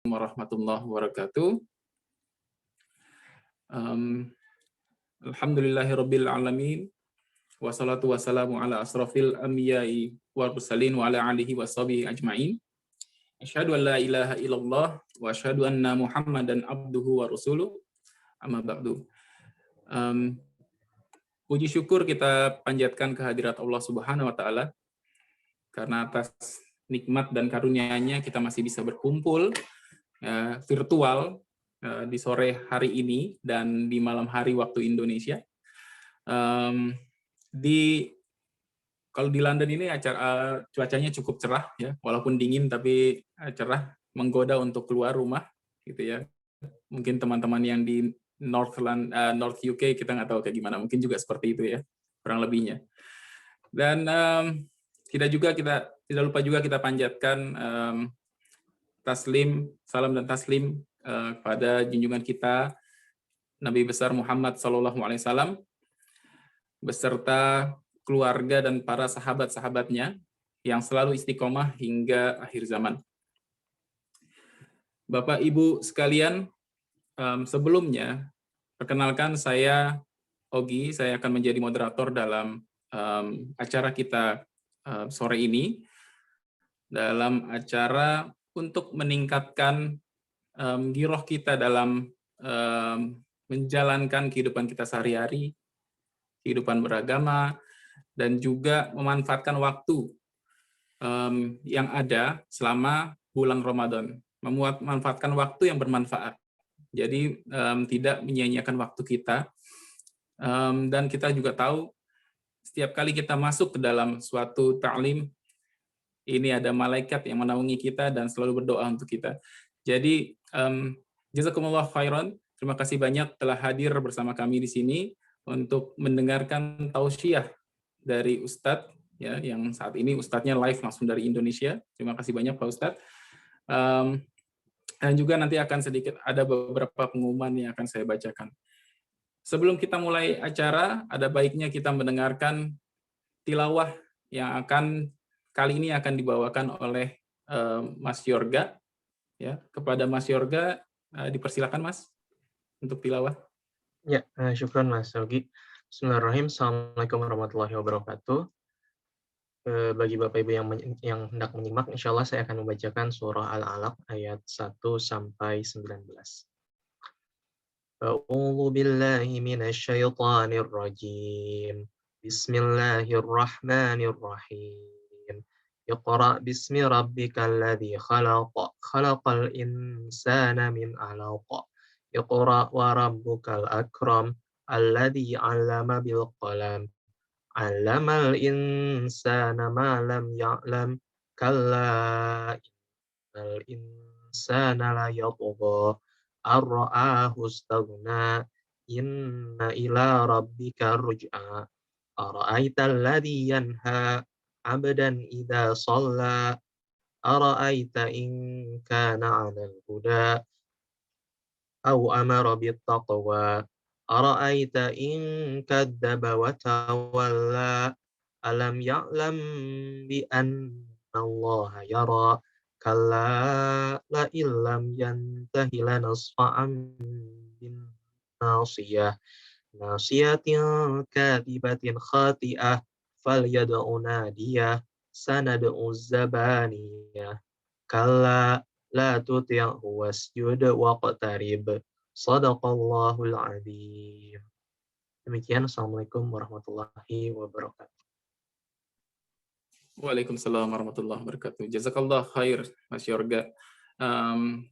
Warahmatullahi wabarakatuh. Alhamdulillahirabbil alamin. Wassalatu wassalamu ala asrofil anbiya'i wal mursalin wa ala alihi washabihi ajmain. Asyhadu an la ilaha illallah wa asyhadu anna Muhammadan abduhu wa rasuluh. Amma ba'du. Puji syukur kita panjatkan kehadirat Allah Subhanahu wa taala karena atas nikmat dan karunia-Nya kita masih bisa berkumpul virtual di sore hari ini dan di malam hari waktu Indonesia. Kalau di London ini cuacanya cukup cerah ya, walaupun dingin tapi cerah, menggoda untuk keluar rumah gitu ya. Mungkin teman-teman yang di North UK kita nggak tahu kayak gimana, mungkin juga seperti itu ya kurang lebihnya. Dan tidak lupa juga kita panjatkan taslim, salam dan taslim kepada junjungan kita Nabi besar Muhammad SAW beserta keluarga dan para sahabat-sahabatnya yang selalu istiqomah hingga akhir zaman. Bapak Ibu sekalian, sebelumnya perkenalkan saya Ogi, saya akan menjadi moderator dalam acara kita sore ini, dalam acara untuk meningkatkan giroh kita dalam menjalankan kehidupan kita sehari-hari, kehidupan beragama, dan juga memanfaatkan waktu yang ada selama bulan Ramadan. Memanfaatkan waktu yang bermanfaat. Jadi tidak menyia-nyiakan waktu kita. Dan kita juga tahu setiap kali kita masuk ke dalam suatu ta'lim, ini ada malaikat yang menaungi kita dan selalu berdoa untuk kita. Jadi, jazakumullah khairan. Terima kasih banyak telah hadir bersama kami di sini untuk mendengarkan tausiah dari Ustadz, ya, yang saat ini Ustadznya live langsung dari Indonesia. Terima kasih banyak Pak Ustadz. Dan juga nanti akan sedikit ada beberapa pengumuman yang akan saya bacakan. Sebelum kita mulai acara, ada baiknya kita mendengarkan tilawah yang kali ini akan dibawakan oleh Mas Yorga. Ya, kepada Mas Yorga, dipersilakan Mas untuk tilawah. Ya, syukran Mas Yogi. Bismillahirrahmanirrahim. Assalamualaikum warahmatullahi wabarakatuh. Bagi Bapak Ibu yang hendak menyimak, insya Allah saya akan membacakan surah Al-Alaq ayat 1 sampai 19. A'udzu billahi minasyaitonir rajim. Bismillahirrahmanirrahim. Iqra bismi rabbikal ladzi khalaq. Khalaqal insana min 'alaq. Iqra wa rabbukal akram. Alladzi 'allama bil qalam. 'Allamal insana ma lam ya'lam. Kalla innal insana la yatgha. Ar-ra'ahu istaghna. Inna ila rabbika ruj'a. Ara'aita alladhi yanha 'abdan idza shalla. Ara'aita in kana 'alal huda aw amara bit taqwa. Ara'aita in kadzdzaba wa tawalla. Alam ya'lam bi anna Allah yara. Kalla la illam yantahi lanasfa'an bin nasiyah. Nasiyatin katibatin khati'ah. Falyad'u nadiyah. Sanad'u zabaniyah. Kalla la tuti'hu wasjud waqtarib. Shadaqallahul adzim. Demikian, Assalamualaikum warahmatullahi wabarakatuh. Waalaikumsalam warahmatullahi wabarakatuh. Jazakallah khair, Mas Yorga.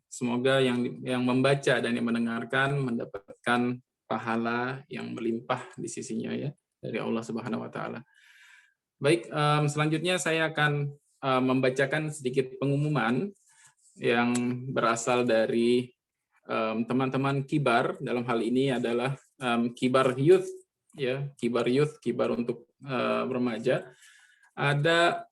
Semoga yang membaca dan yang mendengarkan mendapatkan pahala yang melimpah di sisinya ya dari Allah Subhanahu wa taala. Baik, selanjutnya saya akan membacakan sedikit pengumuman yang berasal dari teman-teman Kibar. Dalam hal ini adalah Kibar Youth ya, Kibar untuk remaja. Ada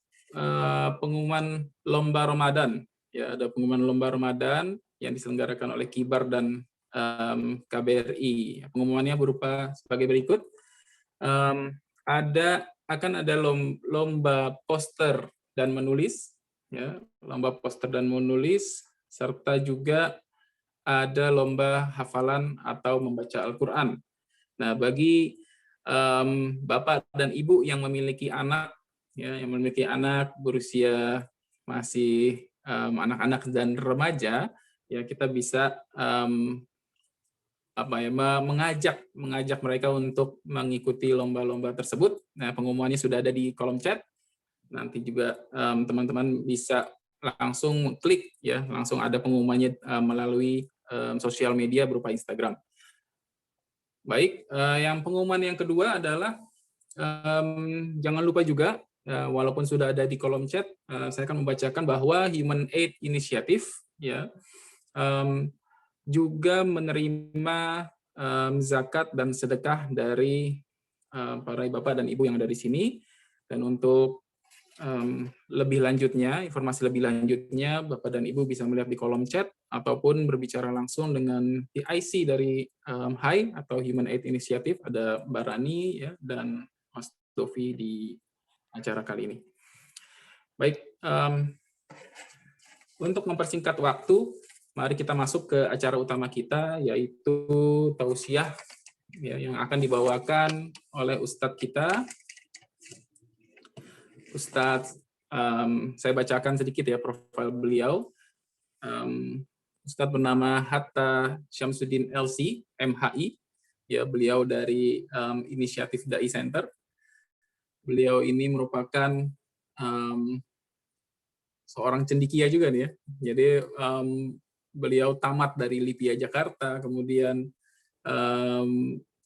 pengumuman lomba Ramadan ya, ada pengumuman lomba Ramadan yang diselenggarakan oleh Kibar dan KBRI. Pengumumannya berupa sebagai berikut. Akan ada lomba poster dan menulis ya, lomba poster dan menulis serta juga ada lomba hafalan atau membaca Al-Quran. Nah, bagi bapak dan ibu yang memiliki anak, ya, yang memiliki anak berusia masih anak-anak dan remaja, ya kita bisa mengajak mereka untuk mengikuti lomba-lomba tersebut. Nah, pengumumannya sudah ada di kolom chat. Nanti juga teman-teman bisa langsung klik, ya, langsung ada pengumumannya melalui sosial media berupa Instagram. Baik, yang pengumuman yang kedua adalah jangan lupa juga, walaupun sudah ada di kolom chat, saya akan membacakan bahwa Human Aid Initiative, ya, juga menerima zakat dan sedekah dari para bapak dan ibu yang ada di sini. Dan untuk lebih lanjutnya, informasi lebih lanjutnya, Bapak dan Ibu bisa melihat di kolom chat ataupun berbicara langsung dengan PIC dari HAI atau Human Aid Initiative, ada Mbak Rani, ya, dan Mas Dovi di acara kali ini. Baik, untuk mempersingkat waktu, mari kita masuk ke acara utama kita, yaitu tausiah, ya, yang akan dibawakan oleh Ustadz kita. Ustadz, saya bacakan sedikit ya profil beliau. Ustadz bernama Hatta Syamsuddin LC, MHI. Ya, beliau dari Inisiatif Dai Center. Beliau ini merupakan seorang cendekia juga nih ya. Jadi beliau tamat dari LIPIA Jakarta, kemudian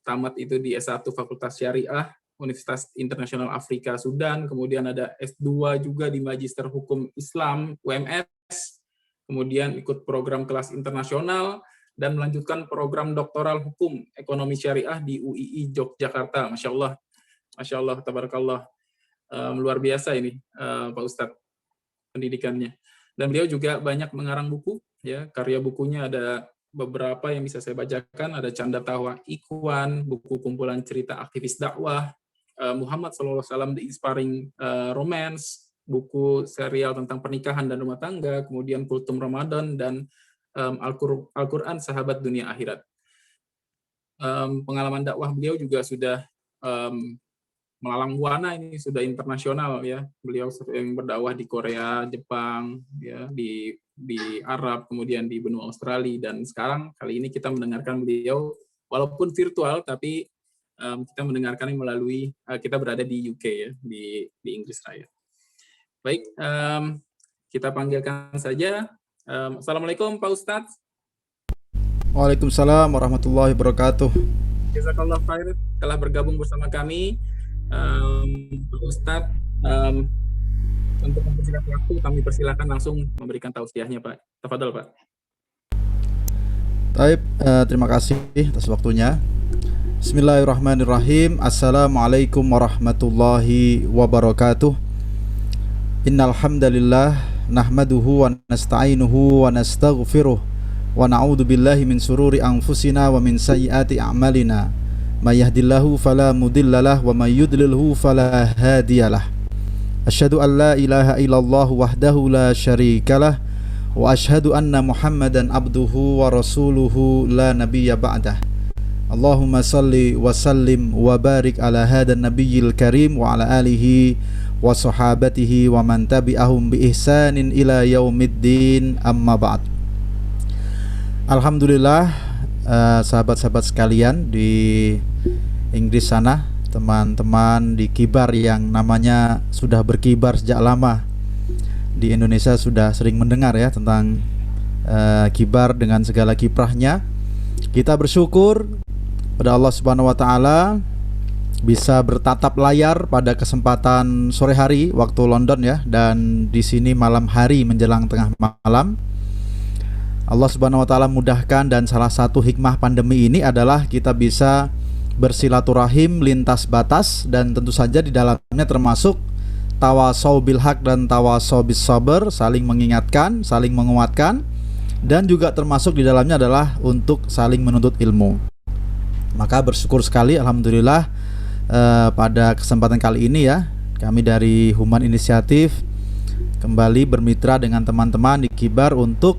tamat itu di S1 Fakultas Syariah Universitas Internasional Afrika Sudan, kemudian ada S2 juga di Magister Hukum Islam UMS, kemudian ikut program kelas internasional dan melanjutkan program doktoral hukum ekonomi syariah di UII Yogyakarta. Masya Allah, tabarakallah, luar biasa ini Pak Ustadz pendidikannya. Dan beliau juga banyak mengarang buku, ya, karya bukunya ada beberapa yang bisa saya bacakan, ada Canda Tawa Ikhwan, buku kumpulan cerita aktivis dakwah, Muhammad SAW The Inspiring Romance, buku serial tentang pernikahan dan rumah tangga, kemudian Kultum Ramadan, dan Al-Quran Sahabat Dunia Akhirat. Pengalaman dakwah beliau juga sudah melalang buana, ini sudah internasional ya. Beliau sering berdakwah di Korea, Jepang, ya, di Arab, kemudian di benua Australia, dan sekarang kali ini kita mendengarkan beliau walaupun virtual, tapi kita mendengarkannya melalui kita berada di UK ya, di Inggris Raya. Baik, kita panggilkan saja. Assalamualaikum Pak Ustadz. Waalaikumsalam warahmatullahi wabarakatuh. Jazakallah khair telah bergabung bersama kami. Pak Ustadz, untuk mempersingkat waktu, kami persilakan langsung memberikan tausiahnya, Pak. Tafadhol, Pak. Baik, terima kasih atas waktunya. Bismillahirrahmanirrahim. Assalamualaikum warahmatullahi wabarakatuh. Innal hamdalillah nahmaduhu wa nasta'inuhu wa nastaghfiruh wa na'udzu billahi min sururi anfusina wa min sayyiati a'malina. May yahdihillahu fala mudhillalah wa may yudlilhu fala hadiyalah. Asyhadu an la ilaha illallah wahdahu la syarikalah wa asyhadu anna Muhammadan abduhu wa rasuluhu la nabiyya ba'dah. Allahumma salli wa sallim wa barik ala hadan nabiyil karim wa ala alihi wa sahabatihi wa man tabi'ahum bi ihsanin ila yaumiddin, amma ba'd. Alhamdulillah, sahabat-sahabat sekalian di Inggris sana, teman-teman di Kibar yang namanya sudah berkibar sejak lama di Indonesia sudah sering mendengar ya tentang Kibar dengan segala kiprahnya. Kita bersyukur pada Allah Subhanahu wa taala bisa bertatap layar pada kesempatan sore hari waktu London ya, dan di sini malam hari menjelang tengah malam. Allah Subhanahu wa taala mudahkan, dan salah satu hikmah pandemi ini adalah kita bisa bersilaturahim lintas batas, dan tentu saja di dalamnya termasuk tawasau bil haq dan tawasau bis sabr, saling mengingatkan, saling menguatkan, dan juga termasuk di dalamnya adalah untuk saling menuntut ilmu. Maka bersyukur sekali alhamdulillah pada kesempatan kali ini ya, kami dari Human Initiative kembali bermitra dengan teman-teman di Kibar untuk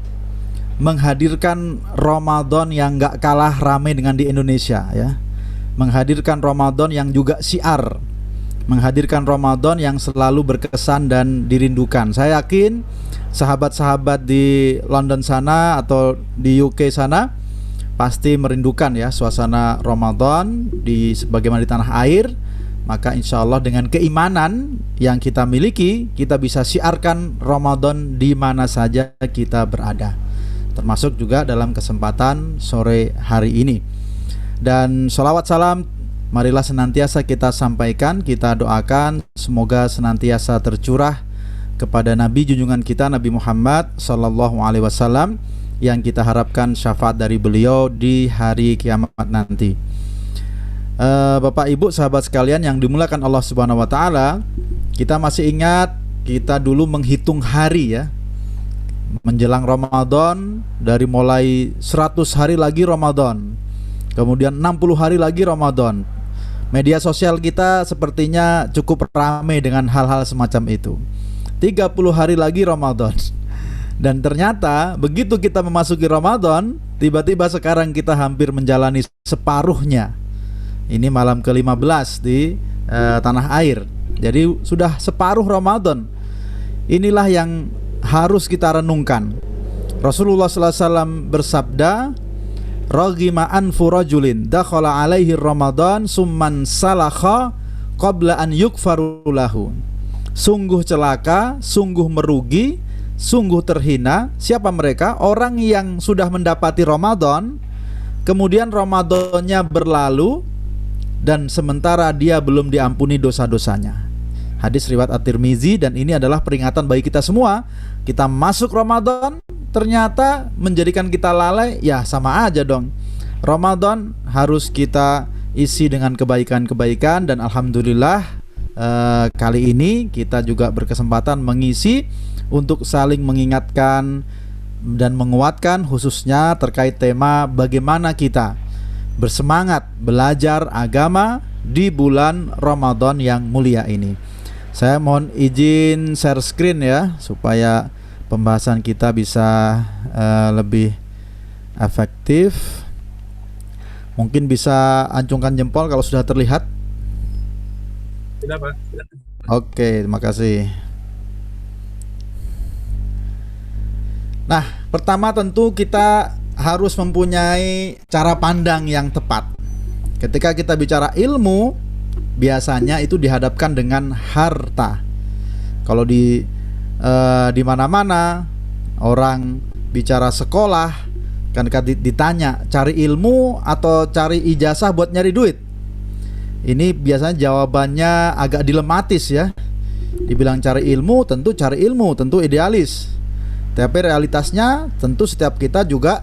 menghadirkan Ramadan yang gak kalah ramai dengan di Indonesia ya. Menghadirkan Ramadan yang juga syiar, menghadirkan Ramadan yang selalu berkesan dan dirindukan. Saya yakin sahabat-sahabat di London sana atau di UK sana pasti merindukan ya suasana Ramadan di sebagaimana di tanah air. Maka insya Allah dengan keimanan yang kita miliki, kita bisa syiarkan Ramadan di mana saja kita berada, termasuk juga dalam kesempatan sore hari ini. Dan sholawat salam marilah senantiasa kita sampaikan, kita doakan semoga senantiasa tercurah kepada Nabi junjungan kita Nabi Muhammad Sallallahu Alaihi Wasallam, yang kita harapkan syafaat dari beliau di hari kiamat nanti. Bapak Ibu sahabat sekalian yang dimuliakan Allah Subhanahu Wa Taala, kita masih ingat kita dulu menghitung hari ya, menjelang Ramadan, dari mulai 100 hari lagi Ramadan, kemudian 60 hari lagi Ramadan. Media sosial kita sepertinya cukup ramai dengan hal-hal semacam itu. 30 hari lagi Ramadan. Dan ternyata begitu kita memasuki Ramadan, tiba-tiba sekarang kita hampir menjalani separuhnya. Ini malam ke-15 di tanah air. Jadi sudah separuh Ramadan. Inilah yang harus kita renungkan. Rasulullah SAW bersabda, "Raghima anfu rajulin dakhala alaihi Ramadan summan salakha qabla an yukfaru lahu." Sungguh celaka, sungguh merugi, sungguh terhina. Siapa mereka? Orang yang sudah mendapati Ramadan, kemudian Ramadannya berlalu, dan sementara dia belum diampuni dosa-dosanya. Hadis riwayat At-Tirmizi, dan ini adalah peringatan bagi kita semua. Kita masuk Ramadan, ternyata menjadikan kita lalai, ya sama aja dong. Ramadan harus kita isi dengan kebaikan-kebaikan, dan alhamdulillah kali ini kita juga berkesempatan mengisi untuk saling mengingatkan dan menguatkan, khususnya terkait tema bagaimana kita bersemangat belajar agama di bulan Ramadan yang mulia ini. Saya mohon izin share screen ya, supaya pembahasan kita bisa lebih efektif. Mungkin bisa acungkan jempol kalau sudah terlihat. Tidak, Pak. Oke, terima kasih. Nah, pertama tentu kita harus mempunyai cara pandang yang tepat. Ketika kita bicara ilmu, biasanya itu dihadapkan dengan harta. Kalau di mana-mana orang bicara sekolah, kan ditanya cari ilmu atau cari ijazah buat nyari duit. Ini biasanya jawabannya agak dilematis ya. Dibilang cari ilmu, tentu idealis. Tapi realitasnya tentu setiap kita juga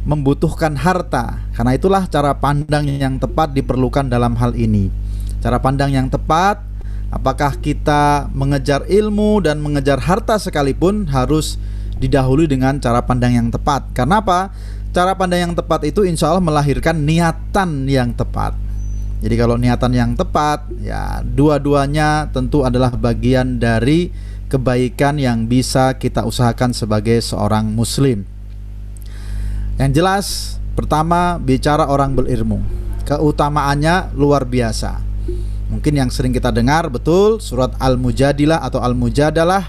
membutuhkan harta. Karena itulah cara pandang yang tepat diperlukan dalam hal ini. Cara pandang yang tepat, apakah kita mengejar ilmu dan mengejar harta sekalipun, harus didahului dengan cara pandang yang tepat. Karena apa? Cara pandang yang tepat itu insya Allah melahirkan niatan yang tepat. Jadi kalau niatan yang tepat, ya dua-duanya tentu adalah bagian dari kebaikan yang bisa kita usahakan sebagai seorang muslim. Yang jelas, pertama bicara orang berilmu, keutamaannya luar biasa. Mungkin yang sering kita dengar betul surat Al-Mujadilah atau Al-Mujadalah,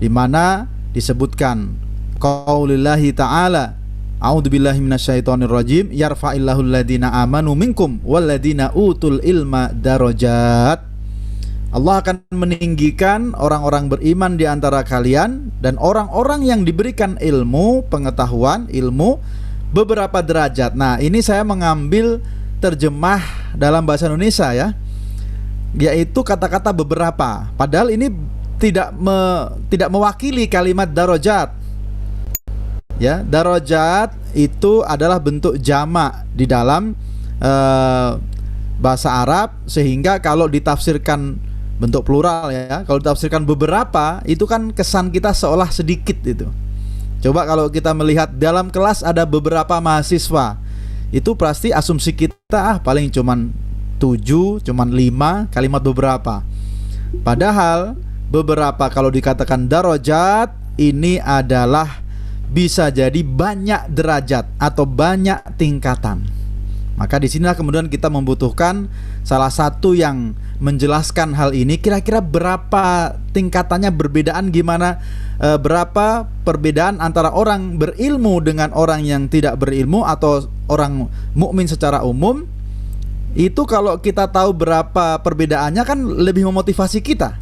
di mana disebutkan qaulillahi ta'ala, a'udzubillahi minasyaitonirrajim, yarfa'illahul ladzina amanu minkum walladzina utul ilma darajat. Allah akan meninggikan orang-orang beriman di antara kalian dan orang-orang yang diberikan ilmu, pengetahuan, ilmu beberapa derajat. Nah, ini saya mengambil terjemah dalam bahasa Indonesia ya, yaitu kata-kata beberapa. Padahal ini tidak mewakili kalimat darajat. Ya, darajat itu adalah bentuk jamak di dalam bahasa Arab, sehingga kalau ditafsirkan bentuk plural ya, kalau ditafsirkan beberapa, itu kan kesan kita seolah sedikit itu. Coba kalau kita melihat dalam kelas ada beberapa mahasiswa, itu pasti asumsi kita paling cuman 7, cuman 5, kalimat beberapa. Padahal beberapa kalau dikatakan darajat, ini adalah bisa jadi banyak derajat atau banyak tingkatan. Maka di sinilah kemudian kita membutuhkan salah satu yang menjelaskan hal ini, kira-kira berapa tingkatannya, berbedaan gimana, berapa perbedaan antara orang berilmu dengan orang yang tidak berilmu atau orang mukmin secara umum. Itu kalau kita tahu berapa perbedaannya kan lebih memotivasi kita.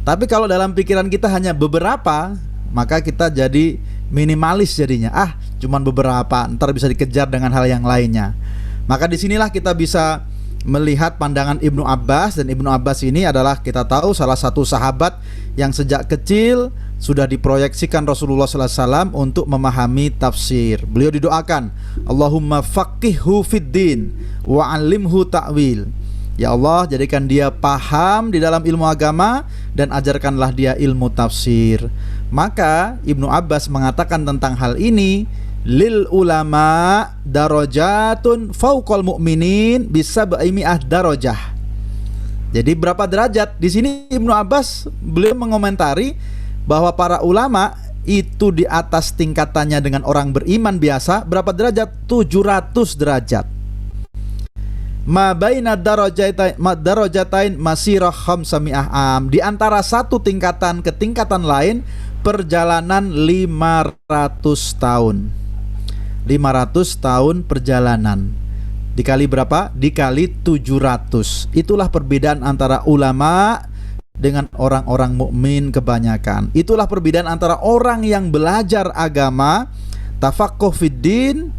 Tapi kalau dalam pikiran kita hanya beberapa, maka kita jadi minimalis jadinya. Cuman beberapa, ntar bisa dikejar dengan hal yang lainnya. Maka disinilah kita bisa melihat pandangan Ibnu Abbas. Dan Ibnu Abbas ini adalah, kita tahu, salah satu sahabat yang sejak kecil sudah diproyeksikan Rasulullah SAW untuk memahami tafsir. Beliau didoakan, Allahumma faqihhu fiddin wa'allimhu ta'wil. Ya Allah, jadikan dia paham di dalam ilmu agama dan ajarkanlah dia ilmu tafsir. Maka Ibnu Abbas mengatakan tentang hal ini, lil ulama darajatun fauqal mu'minin bisab'imi'ah darajah. Jadi berapa derajat? Di sini Ibnu Abbas beliau mengomentari bahwa para ulama itu di atas tingkatannya dengan orang beriman biasa. Berapa derajat? 700 derajat. Ma baina darajatain masirah khamsami'ah am. Di antara satu tingkatan ke tingkatan lain perjalanan 500 tahun. 500 tahun perjalanan. Dikali berapa? Dikali 700. Itulah perbedaan antara ulama dengan orang-orang mukmin kebanyakan. Itulah perbedaan antara orang yang belajar agama, tafaqquh fiddin,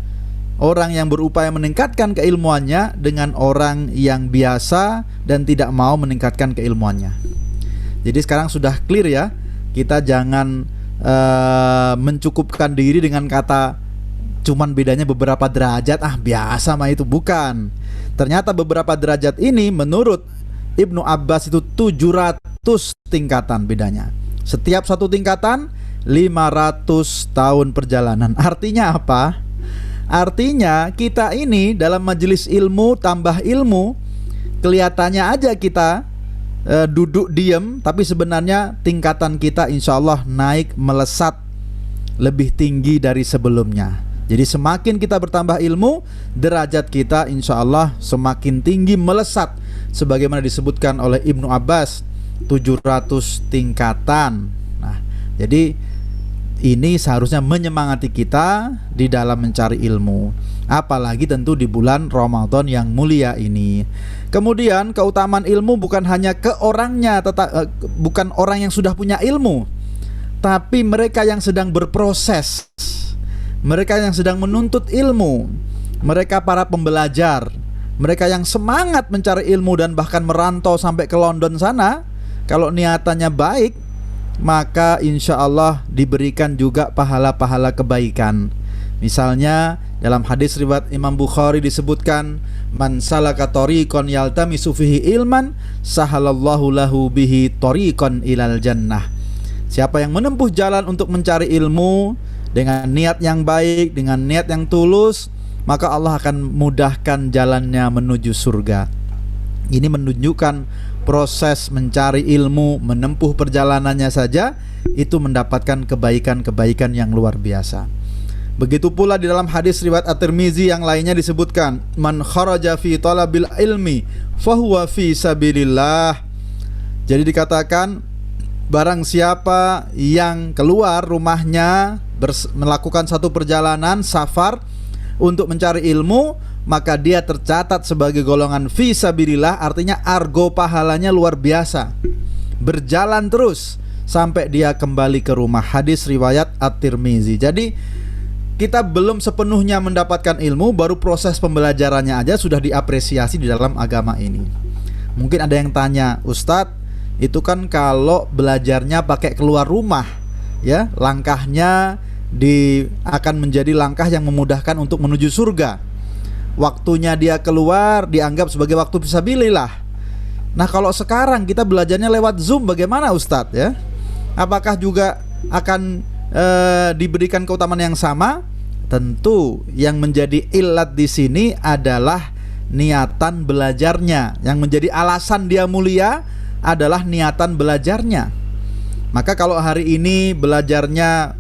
orang yang berupaya meningkatkan keilmuannya, dengan orang yang biasa dan tidak mau meningkatkan keilmuannya. Jadi sekarang sudah clear ya. Kita jangan mencukupkan diri dengan kata cuman bedanya beberapa derajat, biasa mah itu. Bukan. Ternyata beberapa derajat ini menurut Ibnu Abbas itu 700 tingkatan bedanya. Setiap satu tingkatan 500 tahun perjalanan. Artinya apa? Artinya kita ini dalam majelis ilmu, tambah ilmu, kelihatannya aja kita duduk diam, tapi sebenarnya tingkatan kita insya Allah naik melesat lebih tinggi dari sebelumnya. Jadi semakin kita bertambah ilmu, derajat kita insya Allah semakin tinggi melesat. Sebagaimana disebutkan oleh Ibnu Abbas, 700 tingkatan. Nah, jadi ini seharusnya menyemangati kita di dalam mencari ilmu. Apalagi tentu di bulan Ramadan yang mulia ini. Kemudian keutamaan ilmu bukan hanya ke orangnya, bukan orang yang sudah punya ilmu, tapi mereka yang sedang berproses, mereka yang sedang menuntut ilmu, mereka para pembelajar, mereka yang semangat mencari ilmu dan bahkan merantau sampai ke London sana. Kalau niatannya baik, maka insya Allah diberikan juga pahala-pahala kebaikan. Misalnya dalam hadis riwayat Imam Bukhari disebutkan, man salaka tariqan yaltamisu fihi ilman sahalallahu lahu bihi tariqan ilal jannah. Siapa yang menempuh jalan untuk mencari ilmu dengan niat yang baik, dengan niat yang tulus, maka Allah akan mudahkan jalannya menuju surga. Ini menunjukkan proses mencari ilmu, menempuh perjalanannya saja itu mendapatkan kebaikan-kebaikan yang luar biasa. Begitu pula di dalam hadis riwayat At-Tirmizi yang lainnya disebutkan, man kharaja fi talabil ilmi fahuwa fi sabilillah. Jadi dikatakan, barang siapa yang keluar rumahnya melakukan satu perjalanan safar untuk mencari ilmu, maka dia tercatat sebagai golongan fi sabilillah. Artinya argo pahalanya luar biasa, berjalan terus sampai dia kembali ke rumah. Hadis riwayat At-Tirmizi. Jadi kita belum sepenuhnya mendapatkan ilmu, baru proses pembelajarannya aja sudah diapresiasi di dalam agama ini. Mungkin ada yang tanya, Ustadz, itu kan kalau belajarnya pakai keluar rumah, ya, langkahnya akan menjadi langkah yang memudahkan untuk menuju surga. Waktunya dia keluar dianggap sebagai waktu fisabilillah. Nah, kalau sekarang kita belajarnya lewat Zoom, bagaimana Ustadz, ya? Apakah juga akan diberikan keutamaan yang sama? Tentu yang menjadi ilat di sini adalah niatan belajarnya. Yang menjadi alasan dia mulia adalah niatan belajarnya. Maka kalau hari ini belajarnya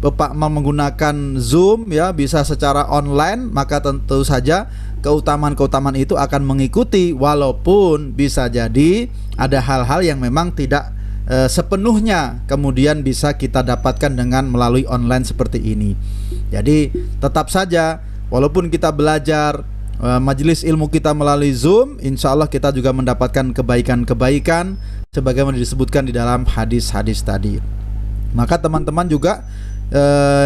Bapak mau menggunakan Zoom ya, bisa secara online, maka tentu saja keutamaan-keutamaan itu akan mengikuti, walaupun bisa jadi ada hal-hal yang memang tidak sepenuhnya kemudian bisa kita dapatkan dengan melalui online seperti ini. Jadi tetap saja walaupun kita belajar majelis ilmu kita melalui Zoom, insya Allah kita juga mendapatkan kebaikan-kebaikan sebagaimana disebutkan di dalam hadis-hadis tadi. Maka teman-teman juga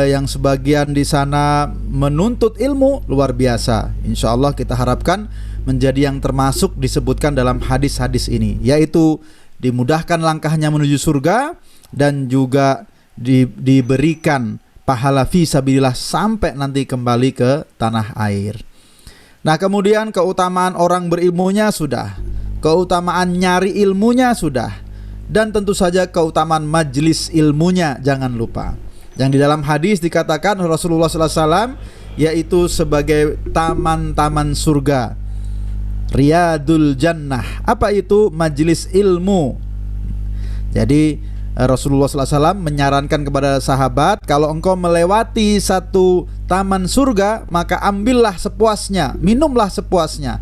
yang sebagian di sana menuntut ilmu luar biasa, insya Allah kita harapkan menjadi yang termasuk disebutkan dalam hadis-hadis ini, yaitu dimudahkan langkahnya menuju surga dan juga diberikan pahala fisabilillah sampai nanti kembali ke tanah air. Nah, kemudian keutamaan orang berilmunya sudah, keutamaan nyari ilmunya sudah, dan tentu saja keutamaan majelis ilmunya jangan lupa. Yang di dalam hadis dikatakan Rasulullah SAW yaitu sebagai taman-taman surga, Riyadul Jannah. Apa itu majelis ilmu? Jadi Rasulullah SAW menyarankan kepada sahabat, kalau engkau melewati satu taman surga, maka ambillah sepuasnya, minumlah sepuasnya.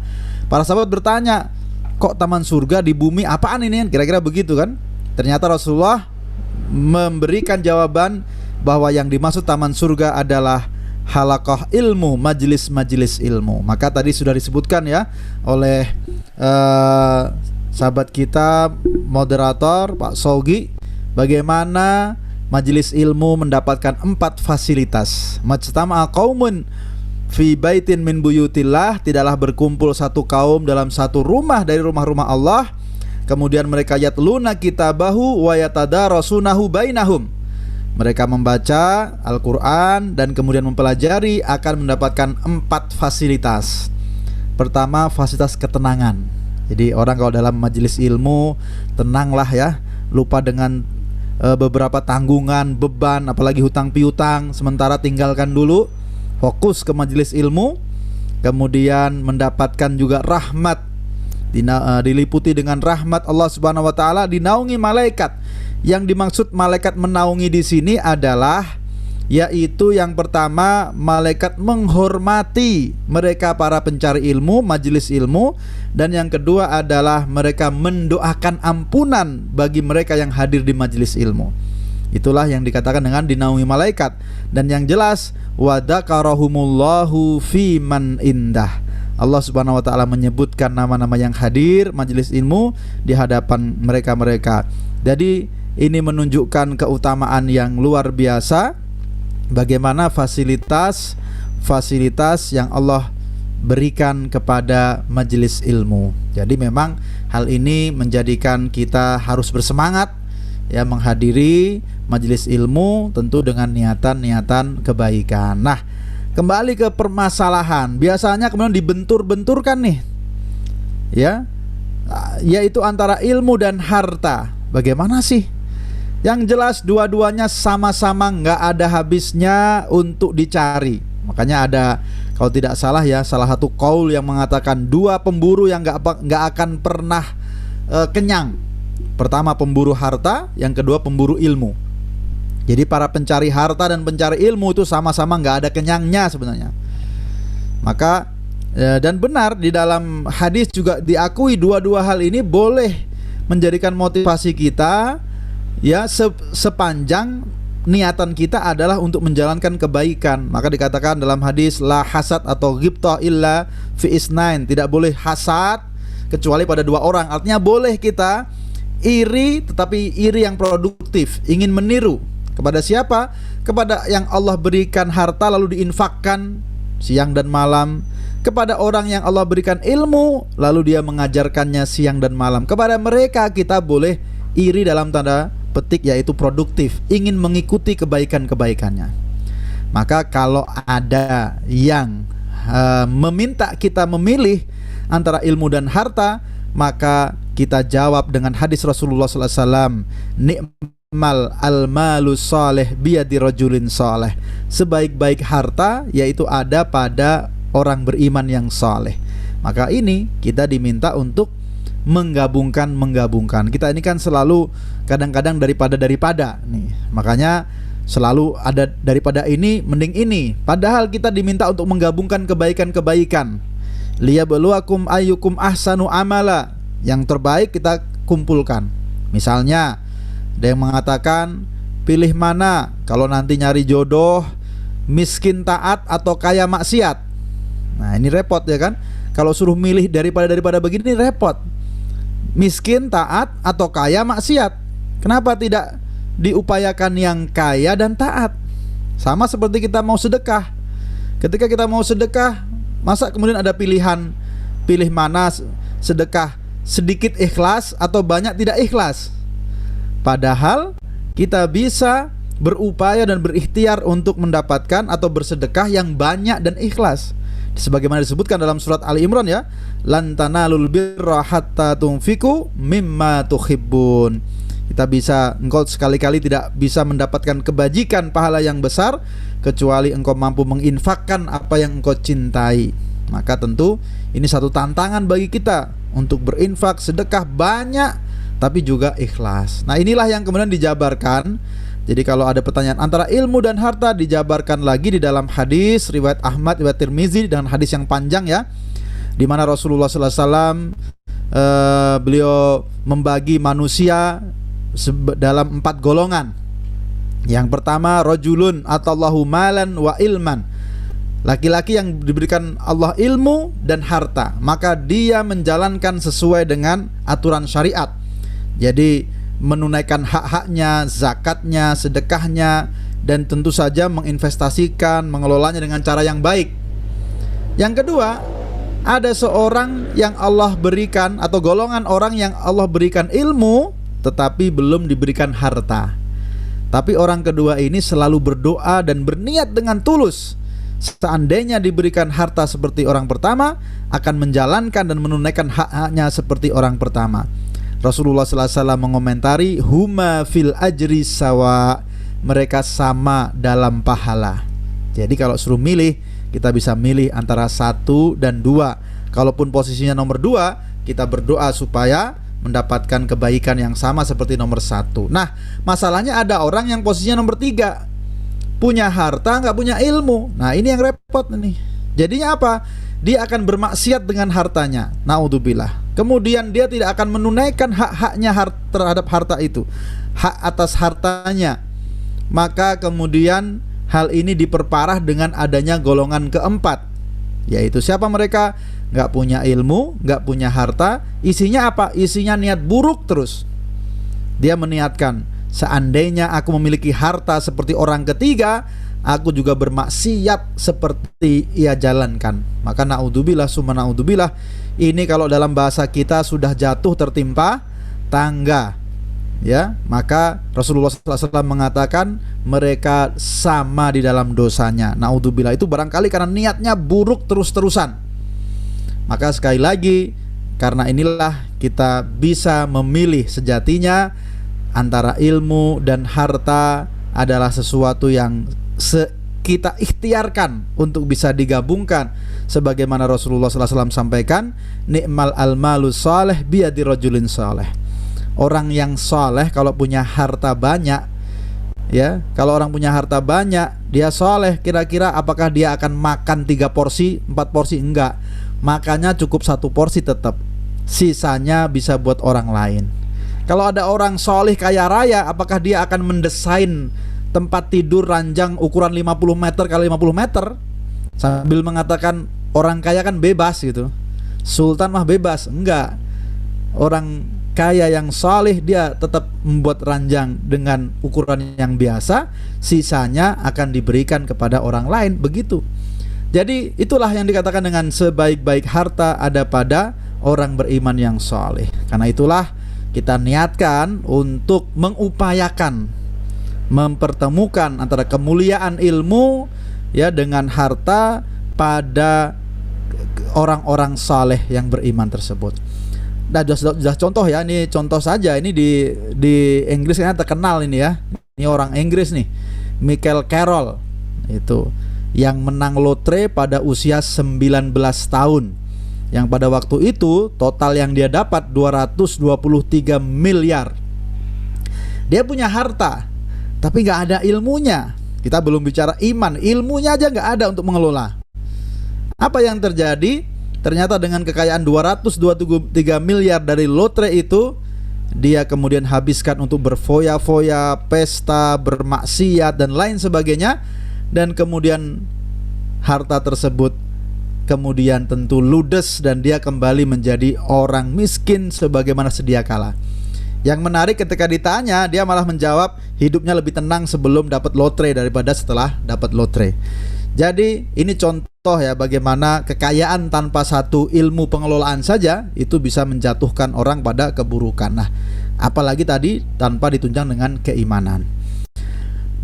Para sahabat bertanya, kok taman surga di bumi, apaan ini? Kira-kira begitu kan? Ternyata Rasulullah memberikan jawaban bahwa yang dimaksud taman surga adalah halaqah ilmu, majelis-majelis ilmu. Maka tadi sudah disebutkan ya oleh sahabat kita moderator Pak Sogi, bagaimana majelis ilmu mendapatkan 4 fasilitas. Majtama'a qaumun fi baitin min buyutillah, tidaklah berkumpul satu kaum dalam satu rumah dari rumah-rumah Allah, kemudian mereka yatluna kitabahu wa yatadarasunahu bainahum, mereka membaca Al-Quran dan kemudian mempelajari, akan mendapatkan 4 fasilitas. Pertama, fasilitas ketenangan. Jadi orang kalau dalam majelis ilmu tenanglah ya, lupa dengan beberapa tanggungan, beban, apalagi hutang piutang, sementara tinggalkan dulu, fokus ke majelis ilmu. Kemudian mendapatkan juga rahmat, diliputi dengan rahmat Allah Subhanahu wa taala, dinaungi malaikat. Yang dimaksud malaikat menaungi di sini adalah yaitu yang pertama, malaikat menghormati mereka para pencari ilmu, majelis ilmu, dan yang kedua adalah mereka mendoakan ampunan bagi mereka yang hadir di majelis ilmu. Itulah yang dikatakan dengan dinaungi malaikat. Dan yang jelas, wa dzakarahumullahu fi man indah, Allah Subhanahu wa taala menyebutkan nama-nama yang hadir majelis ilmu di hadapan mereka-mereka. Jadi ini menunjukkan keutamaan yang luar biasa, bagaimana fasilitas yang Allah berikan kepada majelis ilmu. Jadi memang hal ini menjadikan kita harus bersemangat ya menghadiri majelis ilmu, tentu dengan niatan-niatan kebaikan. Nah, kembali ke permasalahan, biasanya kemudian dibentur-benturkan nih ya, yaitu antara ilmu dan harta. Bagaimana sih? Yang jelas dua-duanya sama-sama nggak ada habisnya untuk dicari. Makanya ada, kalau tidak salah ya, salah satu qaul yang mengatakan 2 pemburu yang nggak akan pernah kenyang. Pertama pemburu harta, yang kedua pemburu ilmu. Jadi para pencari harta dan pencari ilmu itu sama-sama nggak ada kenyangnya sebenarnya. Maka dan benar di dalam hadis juga diakui dua-dua hal ini boleh menjadikan motivasi kita ya, sepanjang niatan kita adalah untuk menjalankan kebaikan. Maka dikatakan dalam hadis, la hasad atau ghibtah illa fi isnain, tidak boleh hasad kecuali pada 2 orang. Artinya boleh kita iri, tetapi iri yang produktif, ingin meniru. Kepada siapa? Kepada yang Allah berikan harta lalu diinfakkan siang dan malam. Kepada orang yang Allah berikan ilmu lalu dia mengajarkannya siang dan malam. Kepada mereka kita boleh iri dalam tanda petik, yaitu produktif, ingin mengikuti kebaikan-kebaikannya. Maka kalau ada yang meminta kita memilih antara ilmu dan harta, maka kita jawab dengan hadis Rasulullah SAW, ni'mal al-malu salih biyadi rajulin salih. Sebaik-baik harta yaitu ada pada orang beriman yang saleh. Maka ini kita diminta untuk menggabungkan. Kita ini kan selalu kadang-kadang daripada nih. Makanya Selalu ada daripada ini mending ini. Padahal kita diminta untuk menggabungkan kebaikan-kebaikan. Liyabluwakum ayyukum ahsanu amala. Yang terbaik kita kumpulkan. Misalnya ada yang mengatakan pilih mana kalau nanti nyari jodoh, miskin taat atau kaya maksiat. Nah, ini repot ya kan? Kalau suruh milih daripada begini repot. Miskin taat atau kaya maksiat. Kenapa tidak diupayakan yang kaya dan taat? Sama seperti kita mau sedekah. Ketika kita mau sedekah, masa kemudian ada pilihan, pilih mana sedekah, sedikit ikhlas atau banyak tidak ikhlas? Padahal kita bisa berupaya dan berikhtiar untuk mendapatkan atau bersedekah yang banyak dan ikhlas. Sebagaimana disebutkan dalam surat Ali Imran ya, lan tanalul birra hatta tunfiku mimma tuhibbun. Engkau sekali-kali tidak bisa mendapatkan kebajikan pahala yang besar kecuali engkau mampu menginfakkan apa yang engkau cintai. Maka tentu ini satu tantangan bagi kita untuk berinfak sedekah banyak tapi juga ikhlas. Nah, inilah yang kemudian dijabarkan. Jadi kalau ada pertanyaan antara ilmu dan harta, dijabarkan lagi di dalam hadis riwayat Ahmad, riwayat Tirmizi dengan hadis yang panjang ya, di mana Rasulullah SAW beliau membagi manusia dalam 4 golongan. Yang pertama, rajulun atallahu malan wa ilman. Laki-laki yang diberikan Allah ilmu dan harta, maka dia menjalankan sesuai dengan aturan syariat. Jadi menunaikan hak-haknya, zakatnya, sedekahnya, dan tentu saja menginvestasikan, mengelolanya dengan cara yang baik. Yang kedua, ada seorang yang Allah berikan atau golongan orang yang Allah berikan ilmu tetapi belum diberikan harta. Tapi orang kedua ini selalu berdoa dan berniat dengan tulus. Seandainya diberikan harta seperti orang pertama, akan menjalankan dan menunaikan hak-haknya seperti orang pertama. Rasulullah SAW mengomentari, huma fil ajri sawa, mereka sama dalam pahala. Jadi kalau suruh milih, kita bisa milih antara 1 dan 2. Kalaupun posisinya nomor 2, kita berdoa supaya mendapatkan kebaikan yang sama seperti nomor 1. Nah, masalahnya ada orang yang posisinya nomor 3, punya harta nggak punya ilmu. Nah, ini yang repot nih. Jadinya apa? Dia akan bermaksiat dengan hartanya. Naudzubillah. Kemudian dia tidak akan menunaikan hak-haknya terhadap harta itu, hak atas hartanya. Maka kemudian hal ini diperparah dengan adanya golongan keempat, yaitu siapa mereka? Nggak punya ilmu, nggak punya harta. Isinya apa? Isinya niat buruk terus. Dia meniatkan, seandainya aku memiliki harta seperti orang ketiga, aku juga bermaksiat seperti ia jalankan. Maka naudzubillah summa naudzubillah, ini kalau dalam bahasa kita sudah jatuh tertimpa tangga, ya. Maka Rasulullah SAW mengatakan mereka sama di dalam dosanya. Naudzubillah, itu barangkali karena niatnya buruk terus-terusan. Maka sekali lagi, karena inilah kita bisa memilih sejatinya antara ilmu dan harta adalah sesuatu yang kita ikhtiarkan untuk bisa digabungkan, sebagaimana Rasulullah SAW sampaikan, ni'mal almalu saleh biyadi rajulin saleh. Orang yang saleh kalau punya harta banyak, ya, kalau orang punya harta banyak, dia saleh, kira-kira apakah dia akan makan 3 porsi, 4 porsi? Enggak. Makannya cukup 1 porsi tetap, sisanya bisa buat orang lain. Kalau ada orang saleh kaya raya, apakah dia akan mendesain tempat tidur ranjang ukuran 50 meter kali 50 meter sambil mengatakan orang kaya kan bebas gitu, sultan mah bebas? Enggak. Orang kaya yang saleh dia tetap membuat ranjang dengan ukuran yang biasa, sisanya akan diberikan kepada orang lain, begitu. Jadi itulah yang dikatakan dengan sebaik-baik harta ada pada orang beriman yang saleh. Karena itulah kita niatkan untuk mengupayakan mempertemukan antara kemuliaan ilmu ya dengan harta pada orang-orang saleh yang beriman tersebut. Nah, sudah contoh ya, ini contoh saja, ini di Inggris kan terkenal ini ya. Ini orang Inggris nih, Michael Carroll itu yang menang lotre pada usia 19 tahun. Yang pada waktu itu total yang dia dapat 223 miliar. Dia punya harta, tapi nggak ada ilmunya. Kita belum bicara iman, ilmunya aja nggak ada untuk mengelola. Apa yang terjadi? Ternyata dengan kekayaan 223 miliar dari lotre itu, dia kemudian habiskan untuk berfoya-foya, pesta, bermaksiat, dan lain sebagainya. Dan kemudian harta tersebut kemudian tentu ludes dan dia kembali menjadi orang miskin sebagaimana sedia kala. Yang menarik ketika ditanya, dia malah menjawab hidupnya lebih tenang sebelum dapat lotre daripada setelah dapat lotre. Jadi ini contoh ya bagaimana kekayaan tanpa satu ilmu pengelolaan saja itu bisa menjatuhkan orang pada keburukan. Nah, apalagi tadi tanpa ditunjang dengan keimanan.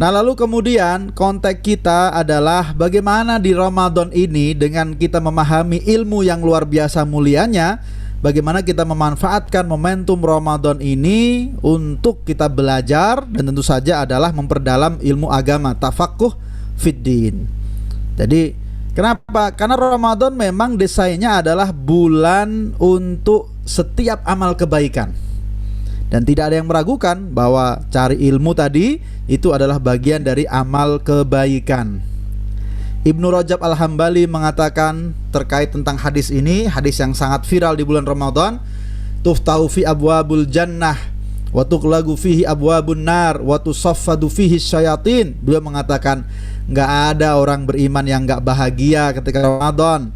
Nah, lalu kemudian konteks kita adalah bagaimana di Ramadan ini dengan kita memahami ilmu yang luar biasa mulianya, bagaimana kita memanfaatkan momentum Ramadan ini untuk kita belajar, dan tentu saja adalah memperdalam ilmu agama, tafaqquh fiddin. Jadi kenapa? Karena Ramadan memang desainnya adalah bulan untuk setiap amal kebaikan. Dan tidak ada yang meragukan bahwa cari ilmu tadi itu adalah bagian dari amal kebaikan. Ibnu Rajab Al-Hambali mengatakan terkait tentang hadis ini, hadis yang sangat viral di bulan Ramadan, tuftahu fi abwabul jannah wa tuqlagu fihi abwabun nar wa tusaffadu fihi syayatin. Beliau mengatakan enggak ada orang beriman yang enggak bahagia ketika Ramadan.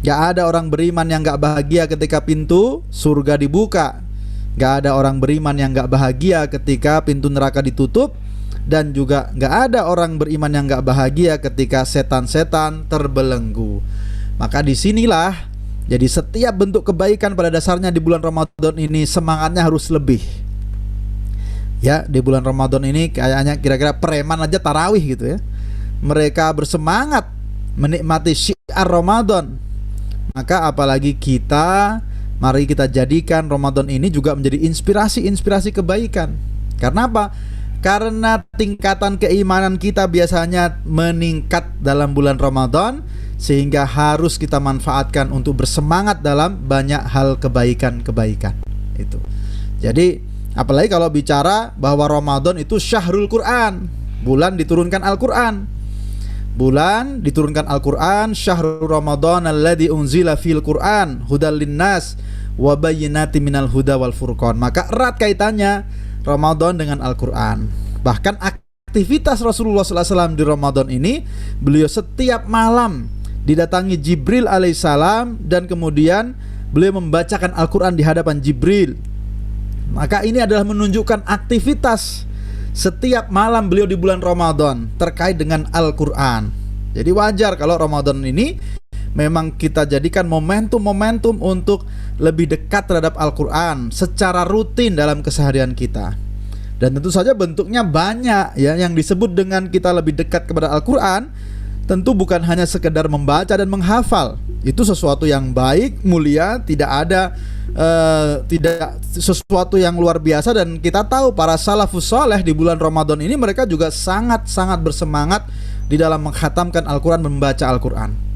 Enggak ada orang beriman yang enggak bahagia ketika pintu surga dibuka. Enggak ada orang beriman yang enggak bahagia ketika pintu neraka ditutup. Dan juga gak ada orang beriman yang gak bahagia ketika setan-setan terbelenggu. Maka disinilah, jadi setiap bentuk kebaikan pada dasarnya di bulan Ramadan ini semangatnya harus lebih. Ya, di bulan Ramadan ini kayaknya kira-kira preman aja tarawih gitu ya. Mereka bersemangat menikmati syiar Ramadan. Maka apalagi kita, mari kita jadikan Ramadan ini juga menjadi inspirasi-inspirasi kebaikan. Karena apa? Karena tingkatan keimanan kita biasanya meningkat dalam bulan Ramadan, sehingga harus kita manfaatkan untuk bersemangat dalam banyak hal kebaikan-kebaikan itu. Jadi apalagi kalau bicara bahwa Ramadan itu syahrul Quran, bulan diturunkan Al-Quran. Bulan diturunkan Al-Quran, syahrul Ramadan alladzi unzila fil Quran hudal linnas wa bayyinatin minal huda wal furqan. Maka erat kaitannya Ramadan dengan Al-Quran. Bahkan aktivitas Rasulullah SAW di Ramadan ini, beliau setiap malam didatangi Jibril alaihissalam, dan kemudian beliau membacakan Al-Quran di hadapan Jibril. Maka ini adalah menunjukkan aktivitas setiap malam beliau di bulan Ramadan terkait dengan Al-Quran. Jadi wajar kalau Ramadan ini memang kita jadikan momentum-momentum untuk lebih dekat terhadap Al-Quran secara rutin dalam keseharian kita. Dan tentu saja bentuknya banyak ya. Yang disebut dengan kita lebih dekat kepada Al-Quran tentu bukan hanya sekedar membaca dan menghafal. Itu sesuatu yang baik, mulia, tidak ada tidak sesuatu yang luar biasa. Dan kita tahu para salafus saleh di bulan Ramadan ini mereka juga sangat-sangat bersemangat di dalam menghatamkan Al-Quran, membaca Al-Quran.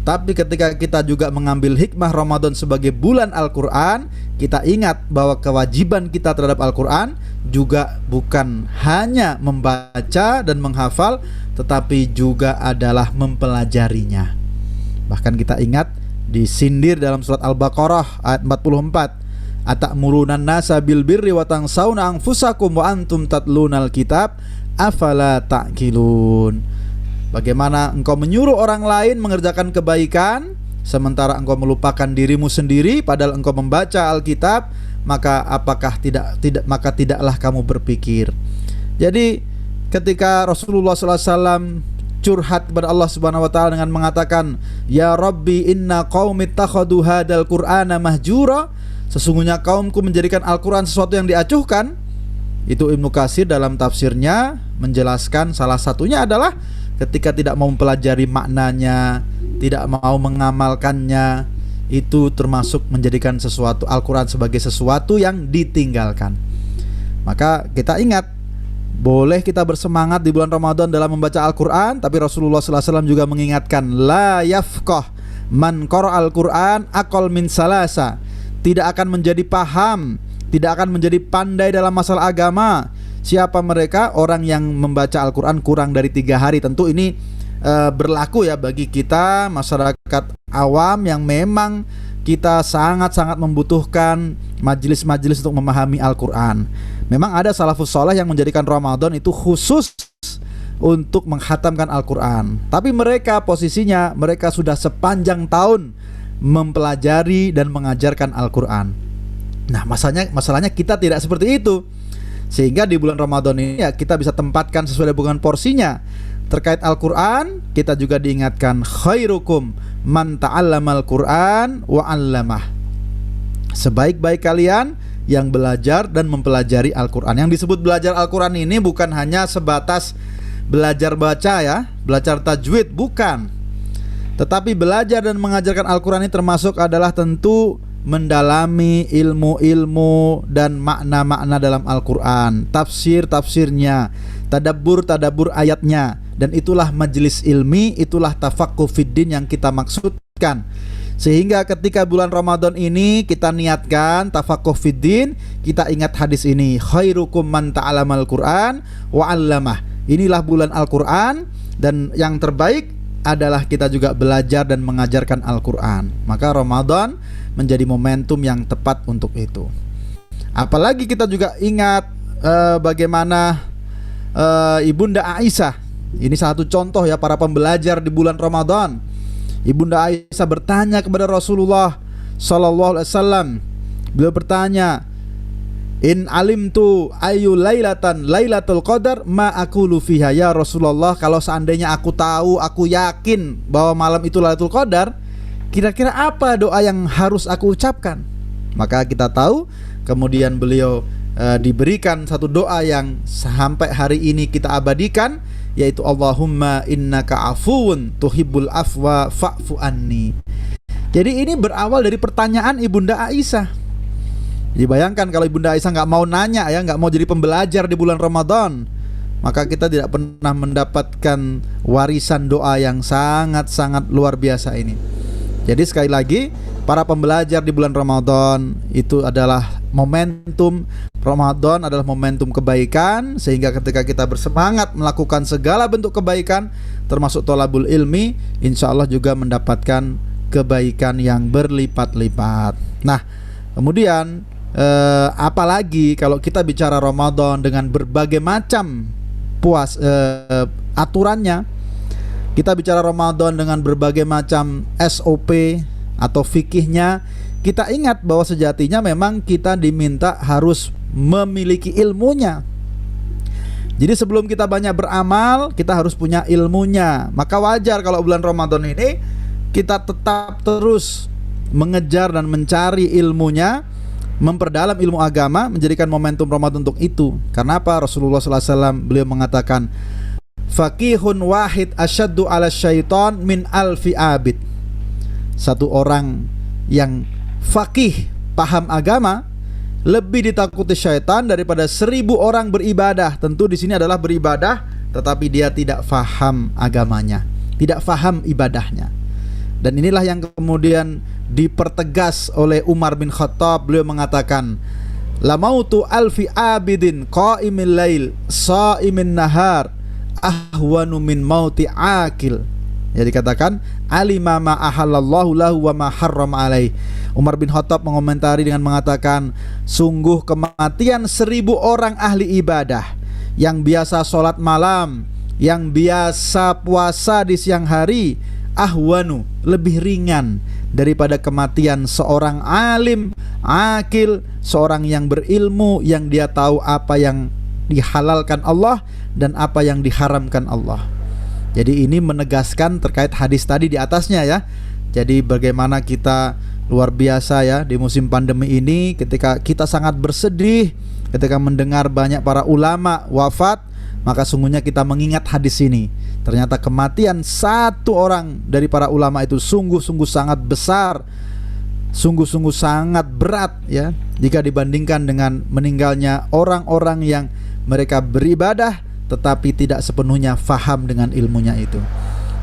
Tapi ketika kita juga mengambil hikmah Ramadan sebagai bulan Al-Quran, kita ingat bahwa kewajiban kita terhadap Al-Quran juga bukan hanya membaca dan menghafal, tetapi juga adalah mempelajarinya. Bahkan kita ingat disindir dalam surat Al-Baqarah ayat 44, atamuruna nasa bil birri wa tansawna anfusakum wa antum tatlunal kitab afala ta'qilun. Bagaimana engkau menyuruh orang lain mengerjakan kebaikan sementara engkau melupakan dirimu sendiri padahal engkau membaca Alkitab, maka tidaklah kamu berpikir. Jadi ketika Rasulullah SAW curhat kepada Allah Subhanahu wa taala dengan mengatakan, "Ya Rabbi, inna qaumi ittakhadhu hadzal Qur'ana mahjura." Sesungguhnya kaumku menjadikan Al-Qur'an sesuatu yang diacuhkan. Itu Ibnu Katsir dalam tafsirnya menjelaskan salah satunya adalah ketika tidak mau mempelajari maknanya, tidak mau mengamalkannya, itu termasuk menjadikan sesuatu Al-Quran sebagai sesuatu yang ditinggalkan. Maka kita ingat, boleh kita bersemangat di bulan Ramadan dalam membaca Al-Quran, tapi Rasulullah SAW juga mengingatkan, la yafqah man qara'al Quran aqal min salasa. Tidak akan menjadi paham, tidak akan menjadi pandai dalam masalah agama Siapa mereka? Orang yang membaca Al-Quran kurang dari 3 hari. Tentu ini berlaku ya bagi kita masyarakat awam yang memang kita sangat-sangat membutuhkan majelis-majelis untuk memahami Al-Quran. Memang ada salafus saleh yang menjadikan Ramadan itu khusus untuk menghatamkan Al-Quran. Tapi mereka posisinya, mereka sudah sepanjang tahun mempelajari dan mengajarkan Al-Quran. Nah, masalahnya kita tidak seperti itu. Sehingga di bulan Ramadan ini ya kita bisa tempatkan sesuai dengan porsinya. Terkait Al-Quran, kita juga diingatkan khairukum man ta'allamal Qur'an wa 'allamah. Sebaik-baik kalian yang belajar dan mempelajari Al-Quran. Yang disebut belajar Al-Quran ini bukan hanya sebatas belajar baca ya, belajar tajwid, bukan. Tetapi belajar dan mengajarkan Al-Quran ini termasuk adalah tentu mendalami ilmu-ilmu dan makna-makna dalam Al-Quran, tafsir-tafsirnya, tadabbur ayatnya. Dan itulah majelis ilmi, itulah tafaqquh fiddin yang kita maksudkan. Sehingga ketika bulan Ramadan ini kita niatkan tafaqquh fiddin, kita ingat hadis ini, khairukum man ta'allamal Qur'an wa 'allamah. Inilah bulan Al-Quran, dan yang terbaik adalah kita juga belajar dan mengajarkan Al-Quran. Maka Ramadan menjadi momentum yang tepat untuk itu. Apalagi kita juga ingat bagaimana Ibunda Aisyah. Ini satu contoh ya para pembelajar di bulan Ramadan. Ibunda Aisyah bertanya kepada Rasulullah sallallahu alaihi wasallam. Beliau bertanya, "In alimtu ayu lailatul qadar ma aqulu fiha ya Rasulullah." Kalau seandainya aku tahu, aku yakin bahwa malam itu Lailatul Qadar, kira-kira apa doa yang harus aku ucapkan? Maka kita tahu, kemudian beliau diberikan satu doa yang sampai hari ini kita abadikan, yaitu Allahumma innaka afuwun tuhibbul afwa fa'fu anni. Jadi ini berawal dari pertanyaan Ibunda Aisyah. Dibayangkan kalau Ibunda Aisyah nggak mau nanya ya, nggak mau jadi pembelajar di bulan Ramadan, maka kita tidak pernah mendapatkan warisan doa yang sangat-sangat luar biasa ini. Jadi sekali lagi, para pembelajar di bulan Ramadan itu adalah momentum. Ramadan adalah momentum kebaikan, sehingga ketika kita bersemangat melakukan segala bentuk kebaikan, termasuk thalabul ilmi, insya Allah juga mendapatkan kebaikan yang berlipat-lipat. Nah, kemudian apalagi kalau kita bicara Ramadan dengan berbagai macam aturannya, kita bicara Ramadan dengan berbagai macam SOP atau fikihnya, kita ingat bahwa sejatinya memang kita diminta harus memiliki ilmunya. Jadi sebelum kita banyak beramal, kita harus punya ilmunya. Maka wajar kalau bulan Ramadan ini kita tetap terus mengejar dan mencari ilmunya, memperdalam ilmu agama, menjadikan momentum Ramadan untuk itu. Karena apa? Rasulullah SAW beliau mengatakan, faqihun wahid asyaddu ala syaitan min alfi abid. Satu orang yang faqih, paham agama, lebih ditakuti syaitan daripada 1000 orang beribadah. Tentu di sini adalah beribadah, tetapi dia tidak faham agamanya, tidak faham ibadahnya. Dan inilah yang kemudian dipertegas oleh Umar bin Khattab. Beliau mengatakan, la mautu alfi abidin qa'imil lail sha'imin nahar ahwanu min mauti akil. Ya, dikatakan alima ma ahallallahu lahu wa ma harram alaih. Umar bin Khattab mengomentari dengan mengatakan, sungguh kematian 1000 orang ahli ibadah yang biasa sholat malam, yang biasa puasa di siang hari, ahwanu, lebih ringan daripada kematian seorang alim, akil, seorang yang berilmu, yang dia tahu apa yang dihalalkan Allah dan apa yang diharamkan Allah. Jadi ini menegaskan terkait hadis tadi di atasnya ya. Jadi bagaimana kita luar biasa ya di musim pandemi ini, ketika kita sangat bersedih ketika mendengar banyak para ulama wafat, maka sungguhnya kita mengingat hadis ini. Ternyata kematian satu orang dari para ulama itu sungguh-sungguh sangat besar, sungguh-sungguh sangat berat ya, jika dibandingkan dengan meninggalnya orang-orang yang mereka beribadah tetapi tidak sepenuhnya faham dengan ilmunya itu.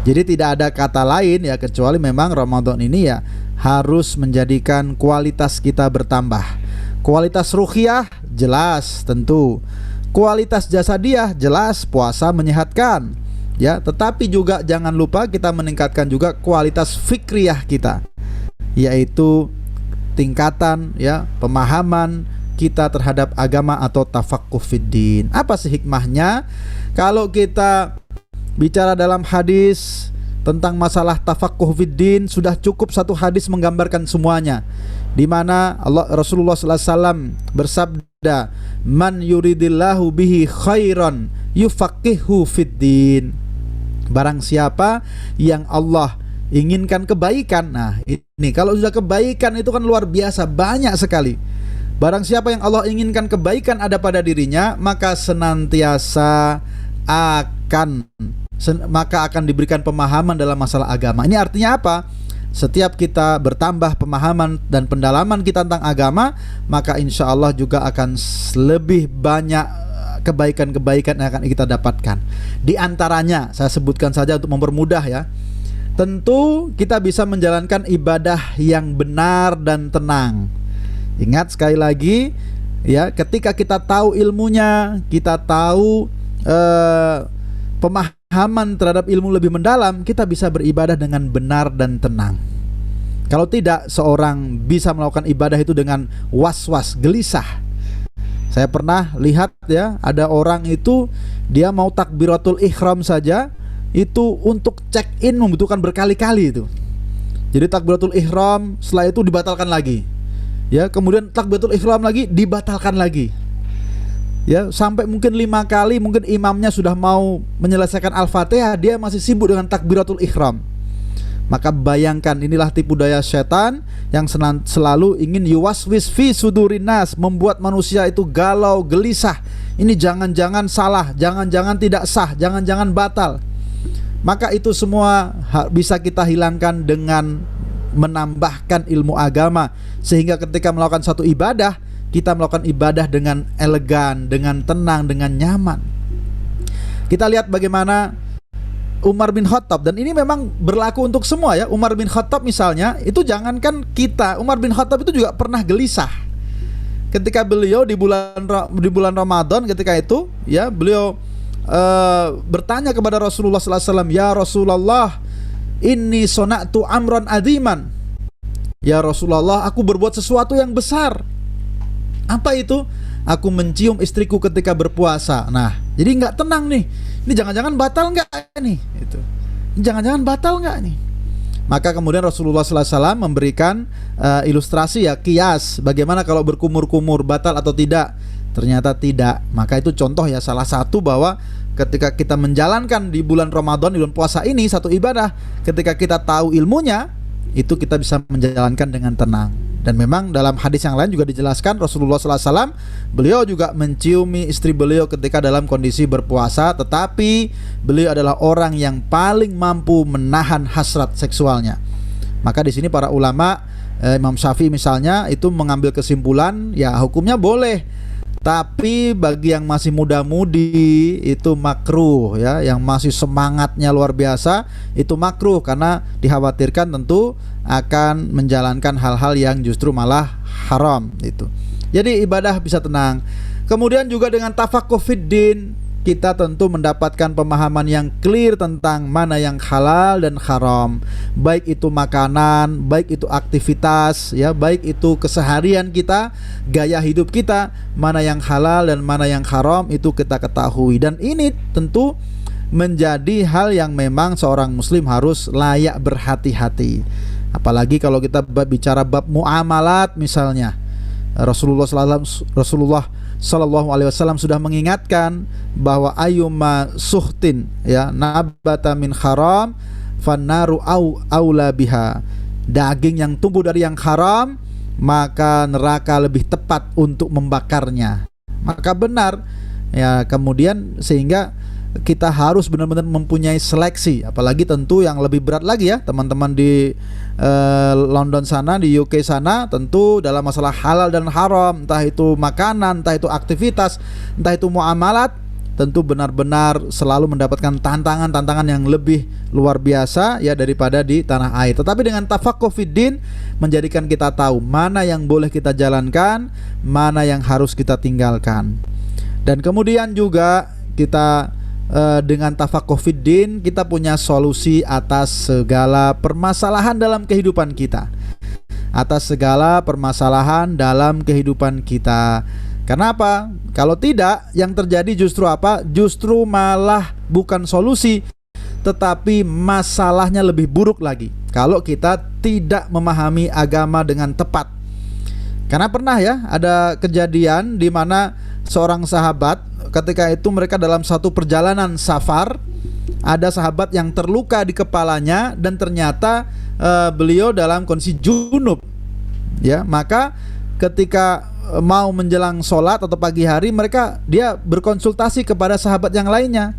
Jadi tidak ada kata lain ya, kecuali memang Ramadan ini ya harus menjadikan kualitas kita bertambah. Kualitas ruhiyah jelas tentu, kualitas jasadiah jelas puasa menyehatkan, ya, tetapi juga jangan lupa kita meningkatkan juga kualitas fikriyah kita, yaitu tingkatan, ya, pemahaman kita terhadap agama atau tafaqquh fiddin. Apa sih hikmahnya? Kalau kita bicara dalam hadis tentang masalah tafaqquh fiddin, sudah cukup satu hadis menggambarkan semuanya, di mana Rasulullah SAW bersabda, "Man yuridillahu bihi khairan yufaqihu fiddin." Barang siapa yang Allah inginkan kebaikan. Nah, ini kalau sudah kebaikan itu kan luar biasa, banyak sekali. Barang siapa yang Allah inginkan kebaikan ada pada dirinya, maka senantiasa akan diberikan pemahaman dalam masalah agama. Ini artinya apa? Setiap kita bertambah pemahaman dan pendalaman kita tentang agama, maka insya Allah juga akan lebih banyak kebaikan-kebaikan yang akan kita dapatkan. Di antaranya saya sebutkan saja untuk mempermudah, ya. Tentu kita bisa menjalankan ibadah yang benar dan tenang. Ingat sekali lagi, ya, ketika kita tahu ilmunya, kita tahu pemahaman terhadap ilmu lebih mendalam, kita bisa beribadah dengan benar dan tenang. Kalau tidak, seorang bisa melakukan ibadah itu dengan was-was, gelisah. Saya pernah lihat, ya, ada orang itu dia mau takbiratul ihram saja itu untuk check in membutuhkan berkali-kali itu. Jadi takbiratul ihram, setelah itu dibatalkan lagi, ya, kemudian takbiratul ihram lagi dibatalkan lagi, ya, sampai mungkin 5 kali. Mungkin imamnya sudah mau menyelesaikan Al-Fatihah, dia masih sibuk dengan takbiratul ihram. Maka bayangkan, inilah tipu daya setan yang selalu ingin yuwaswis fi sudurin nas, membuat manusia itu galau, gelisah. Ini jangan-jangan salah, jangan-jangan tidak sah, jangan-jangan batal. Maka itu semua bisa kita hilangkan dengan menambahkan ilmu agama, sehingga ketika melakukan satu ibadah, kita melakukan ibadah dengan elegan, dengan tenang, dengan nyaman. Kita lihat bagaimana Umar bin Khattab, dan ini memang berlaku untuk semua, ya. Umar bin Khattab misalnya, itu jangankan kita, Umar bin Khattab itu juga pernah gelisah. Ketika beliau di bulan Ramadan, ketika itu, ya, beliau bertanya kepada Rasulullah SAW, "Ya Rasulullah, inni sona'tu amran adiman." Ya Rasulullah, aku berbuat sesuatu yang besar. Apa itu? Aku mencium istriku ketika berpuasa. Nah, jadi nggak tenang nih. Ini jangan-jangan batal nggak nih? Itu. Jangan-jangan batal nggak nih? Maka kemudian Rasulullah SAW memberikan ilustrasi, ya, kias, bagaimana kalau berkumur-kumur batal atau tidak. Ternyata tidak. Maka itu contoh, ya, salah satu bahwa ketika kita menjalankan di bulan Ramadan, di bulan puasa ini satu ibadah, ketika kita tahu ilmunya, itu kita bisa menjalankan dengan tenang. Dan memang dalam hadis yang lain juga dijelaskan, Rasulullah SAW beliau juga menciumi istri beliau ketika dalam kondisi berpuasa, tetapi beliau adalah orang yang paling mampu menahan hasrat seksualnya. Maka di sini para ulama, Imam Syafi'i misalnya, itu mengambil kesimpulan, ya, hukumnya boleh, tapi bagi yang masih muda-mudi itu makruh, ya, yang masih semangatnya luar biasa itu makruh, karena dikhawatirkan tentu akan menjalankan hal-hal yang justru malah haram itu. Jadi ibadah bisa tenang. Kemudian juga dengan tafaqquh fiddin, kita tentu mendapatkan pemahaman yang clear tentang mana yang halal dan haram, baik itu makanan, baik itu aktivitas, ya, baik itu keseharian kita, gaya hidup kita, mana yang halal dan mana yang haram itu kita ketahui. Dan ini tentu menjadi hal yang memang seorang muslim harus layak berhati-hati. Apalagi kalau kita bicara bab muamalat misalnya, Rasulullah SAW sudah mengingatkan bahwa ayyuma suhtin, ya, nabata min haram fannaru aula biha. Daging yang tumbuh dari yang haram, maka neraka lebih tepat untuk membakarnya. Maka benar, ya, kemudian sehingga kita harus benar-benar mempunyai seleksi. Apalagi tentu yang lebih berat lagi, ya, teman-teman di London sana, di UK sana, tentu dalam masalah halal dan haram, entah itu makanan, entah itu aktivitas, entah itu muamalat, tentu benar-benar selalu mendapatkan tantangan-tantangan yang lebih luar biasa, ya, daripada di tanah air. Tetapi dengan tafaqquh fiddin menjadikan kita tahu mana yang boleh kita jalankan, mana yang harus kita tinggalkan. Dan kemudian juga kita dengan tafakuh fiddin, kita punya solusi atas segala permasalahan dalam kehidupan kita. Atas segala permasalahan dalam kehidupan kita. Kenapa? Kalau tidak, yang terjadi justru apa? Justru malah bukan solusi, tetapi masalahnya lebih buruk lagi kalau kita tidak memahami agama dengan tepat. Karena pernah ya ada kejadian di mana seorang sahabat, ketika itu mereka dalam satu perjalanan safar, ada sahabat yang terluka di kepalanya dan ternyata beliau dalam kondisi junub. Ya, maka ketika mau menjelang sholat atau pagi hari, dia berkonsultasi kepada sahabat yang lainnya.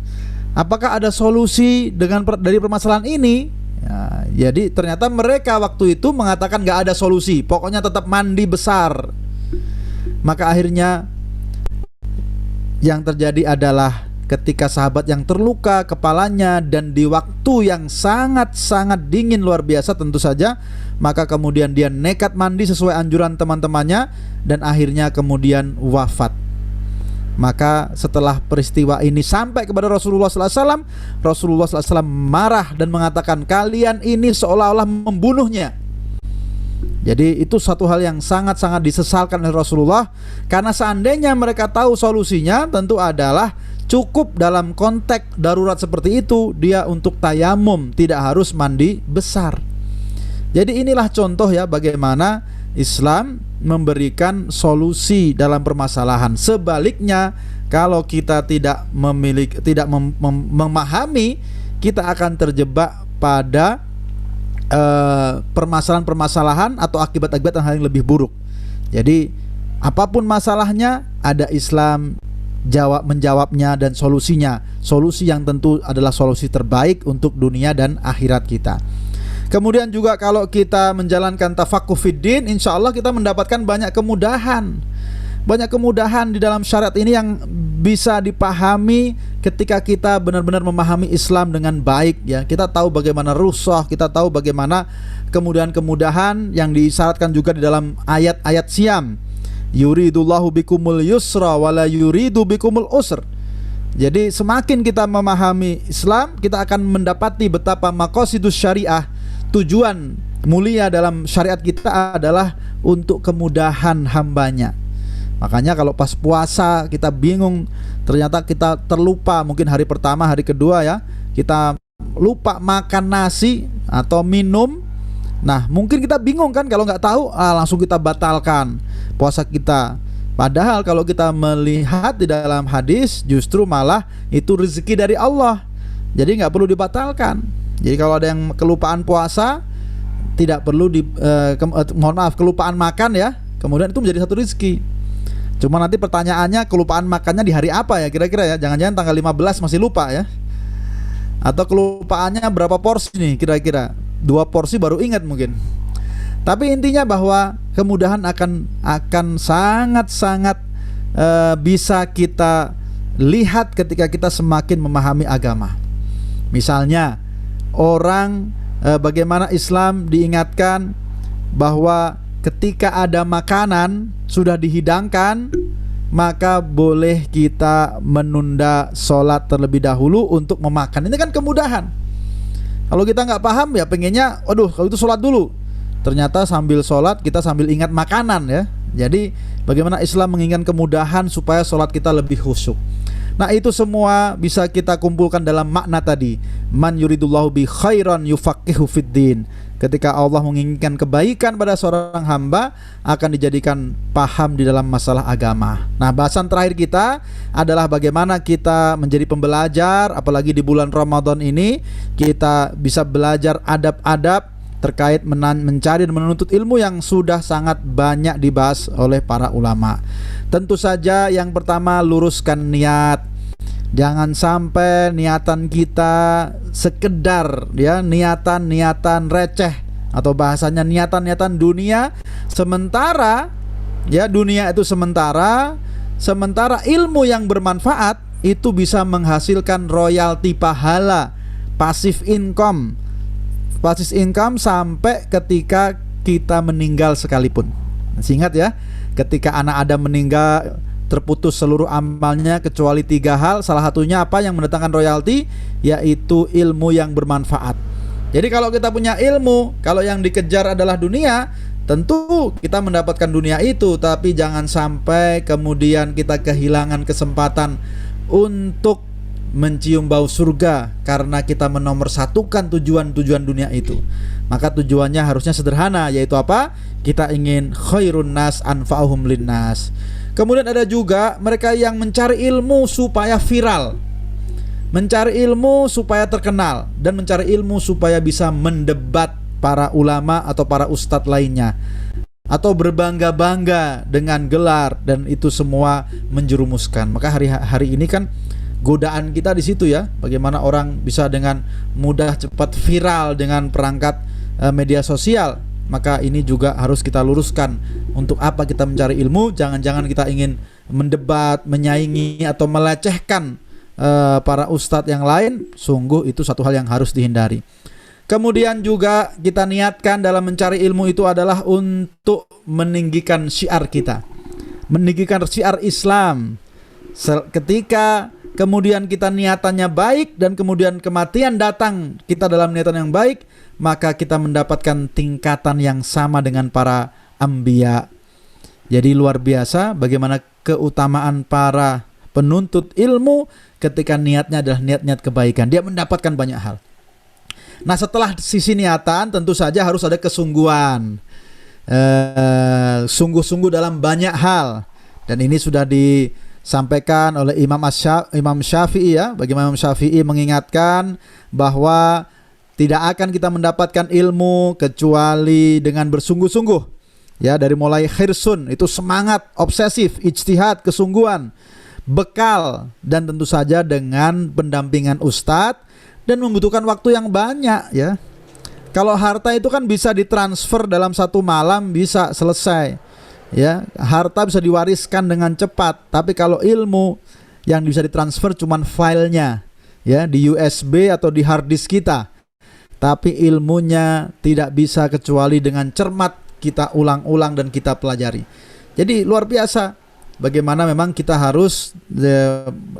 Apakah ada solusi dari permasalahan ini? Ya, jadi ternyata mereka waktu itu mengatakan gak ada solusi, pokoknya tetap mandi besar. Maka akhirnya yang terjadi adalah ketika sahabat yang terluka kepalanya dan di waktu yang sangat-sangat dingin luar biasa tentu saja, maka kemudian dia nekat mandi sesuai anjuran teman-temannya dan akhirnya kemudian wafat. Maka setelah peristiwa ini sampai kepada Rasulullah SAW, Rasulullah SAW marah dan mengatakan, kalian ini seolah-olah membunuhnya. Jadi itu satu hal yang sangat-sangat disesalkan oleh Rasulullah, karena seandainya mereka tahu solusinya, tentu adalah cukup dalam konteks darurat seperti itu dia untuk tayamum, tidak harus mandi besar. Jadi inilah contoh ya bagaimana Islam memberikan solusi dalam permasalahan. Sebaliknya, kalau kita tidak memahami, kita akan terjebak pada permasalahan-permasalahan atau akibat-akibat yang lebih buruk. Jadi apapun masalahnya, ada Islam menjawabnya dan solusinya. Solusi yang tentu adalah solusi terbaik untuk dunia dan akhirat kita. Kemudian juga kalau kita menjalankan tafakuh fiddin, insya Allah kita mendapatkan banyak kemudahan. Banyak kemudahan di dalam syariat ini yang bisa dipahami ketika kita benar-benar memahami Islam dengan baik ya. Kita tahu bagaimana rusuh, kita tahu bagaimana kemudahan-kemudahan yang disyaratkan juga di dalam ayat-ayat Syam. Yuridullahu bikumul yusra wala yuridu bikumul usr. Jadi semakin kita memahami Islam, kita akan mendapati betapa maqasidus syariah, tujuan mulia dalam syariat kita adalah untuk kemudahan hambanya. Makanya kalau pas puasa kita bingung, ternyata kita terlupa, mungkin hari pertama, hari kedua ya, kita lupa makan nasi atau minum. Nah mungkin kita bingung kan, kalau nggak tahu langsung kita batalkan puasa kita. Padahal kalau kita melihat di dalam hadis, justru malah itu rezeki dari Allah, jadi nggak perlu dibatalkan. Jadi kalau ada yang kelupaan puasa, tidak perlu kelupaan makan ya, kemudian itu menjadi satu rezeki. Cuma nanti pertanyaannya, kelupaan makannya di hari apa ya kira-kira ya? Jangan-jangan tanggal 15 masih lupa ya? Atau kelupaannya berapa porsi nih kira-kira? 2 porsi baru ingat mungkin. Tapi intinya bahwa kemudahan akan sangat-sangat bisa kita lihat ketika kita semakin memahami agama. Misalnya bagaimana Islam diingatkan bahwa ketika ada makanan sudah dihidangkan, maka boleh kita menunda sholat terlebih dahulu untuk memakan. Ini kan kemudahan. Kalau kita nggak paham ya pengennya, kalau itu sholat dulu. Ternyata sambil sholat kita sambil ingat makanan ya. Jadi bagaimana Islam menginginkan kemudahan supaya sholat kita lebih khusyuk. Nah itu semua bisa kita kumpulkan dalam makna tadi, man yuridullahu bi khairan yufaqihu fiddin. Ketika Allah menginginkan kebaikan pada seorang hamba, akan dijadikan paham di dalam masalah agama. Nah bahasan terakhir kita adalah bagaimana kita menjadi pembelajar, apalagi di bulan Ramadan ini kita bisa belajar adab-adab terkait mencari dan menuntut ilmu yang sudah sangat banyak dibahas oleh para ulama. Tentu saja yang pertama, luruskan niat. Jangan sampai niatan kita sekedar ya niatan receh, atau bahasanya niatan dunia sementara. Ya, dunia itu sementara ilmu yang bermanfaat itu bisa menghasilkan royalti pahala, passive income sampai ketika kita meninggal sekalipun. Masih ingat ya, ketika anak Adam meninggal, terputus seluruh amalnya kecuali 3 hal. Salah satunya apa yang mendatangkan royalti? Yaitu ilmu yang bermanfaat. Jadi kalau kita punya ilmu, kalau yang dikejar adalah dunia, tentu kita mendapatkan dunia itu, tapi jangan sampai kemudian kita kehilangan kesempatan untuk mencium bau surga karena kita menomorsatukan tujuan-tujuan dunia itu. Maka tujuannya harusnya sederhana, yaitu apa? Kita ingin khairun nas anfa'uhum linnas. Kemudian ada juga mereka yang mencari ilmu supaya viral, mencari ilmu supaya terkenal, dan mencari ilmu supaya bisa mendebat para ulama atau para ustadz lainnya, atau berbangga-bangga dengan gelar, dan itu semua menjerumuskan. Maka hari ini kan godaan kita di situ ya, bagaimana orang bisa dengan mudah cepat viral dengan perangkat media sosial. Maka ini juga harus kita luruskan. Untuk apa kita mencari ilmu? Jangan-jangan kita ingin mendebat, menyaingi, atau melecehkan para ustadz yang lain. Sungguh itu satu hal yang harus dihindari. Kemudian juga kita niatkan dalam mencari ilmu itu adalah untuk meninggikan syiar kita, meninggikan syiar Islam. Ketika kemudian kita niatannya baik dan kemudian kematian datang kita dalam niatan yang baik, maka kita mendapatkan tingkatan yang sama dengan para anbiya. Jadi luar biasa bagaimana keutamaan para penuntut ilmu ketika niatnya adalah niat-niat kebaikan. Dia mendapatkan banyak hal. Nah, setelah sisi niatan tentu saja harus ada kesungguhan, sungguh-sungguh dalam banyak hal. Dan ini sudah disampaikan oleh Imam Syafi'i ya. Bagaimana Imam Syafi'i mengingatkan bahwa tidak akan kita mendapatkan ilmu kecuali dengan bersungguh-sungguh. Ya, dari mulai khirsun, itu semangat, obsesif, ijtihad, kesungguhan, bekal, dan tentu saja dengan pendampingan ustadz, dan membutuhkan waktu yang banyak ya. Kalau harta itu kan bisa ditransfer dalam satu malam, bisa selesai ya. Harta bisa diwariskan dengan cepat. Tapi kalau ilmu yang bisa ditransfer cuman filenya ya, di USB atau di hard disk kita. Tapi ilmunya tidak bisa kecuali dengan cermat kita ulang-ulang dan kita pelajari. Jadi luar biasa bagaimana memang kita harus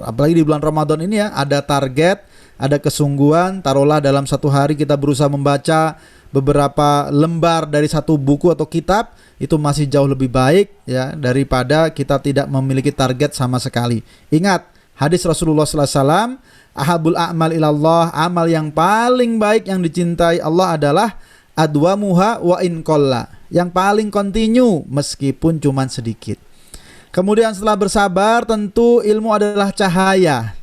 apalagi di bulan Ramadan ini ya, ada target, ada kesungguhan. Taruhlah dalam satu hari kita berusaha membaca beberapa lembar dari satu buku atau kitab, itu masih jauh lebih baik ya daripada kita tidak memiliki target sama sekali. Ingat hadis Rasulullah SAW, ahabul a'mal ilallah, amal yang paling baik yang dicintai Allah adalah adwamuha wa in qalla, yang paling kontinu meskipun cuman sedikit. Kemudian setelah bersabar, tentu ilmu adalah cahaya.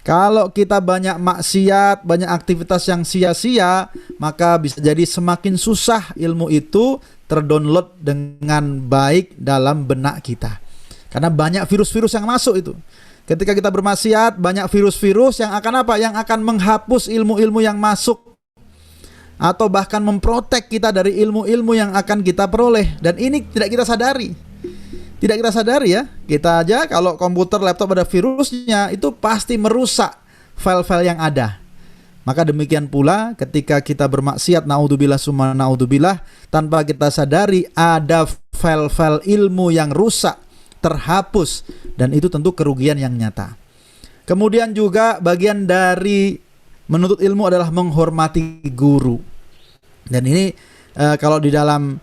Kalau kita banyak maksiat, banyak aktivitas yang sia-sia, maka bisa jadi semakin susah ilmu itu terdownload dengan baik dalam benak kita. Karena banyak virus-virus yang masuk itu. Ketika kita bermaksiat, banyak virus-virus yang akan apa? Yang akan menghapus ilmu-ilmu yang masuk, atau bahkan memprotek kita dari ilmu-ilmu yang akan kita peroleh. Dan ini tidak kita sadari. Tidak kita sadari ya. Kita aja kalau komputer, laptop ada virusnya, itu pasti merusak file-file yang ada. Maka demikian pula ketika kita bermaksiat, naudzubillah summa naudzubillah, tanpa kita sadari ada file-file ilmu yang rusak, terhapus, dan itu tentu kerugian yang nyata. Kemudian juga bagian dari menuntut ilmu adalah menghormati guru. Dan ini kalau di dalam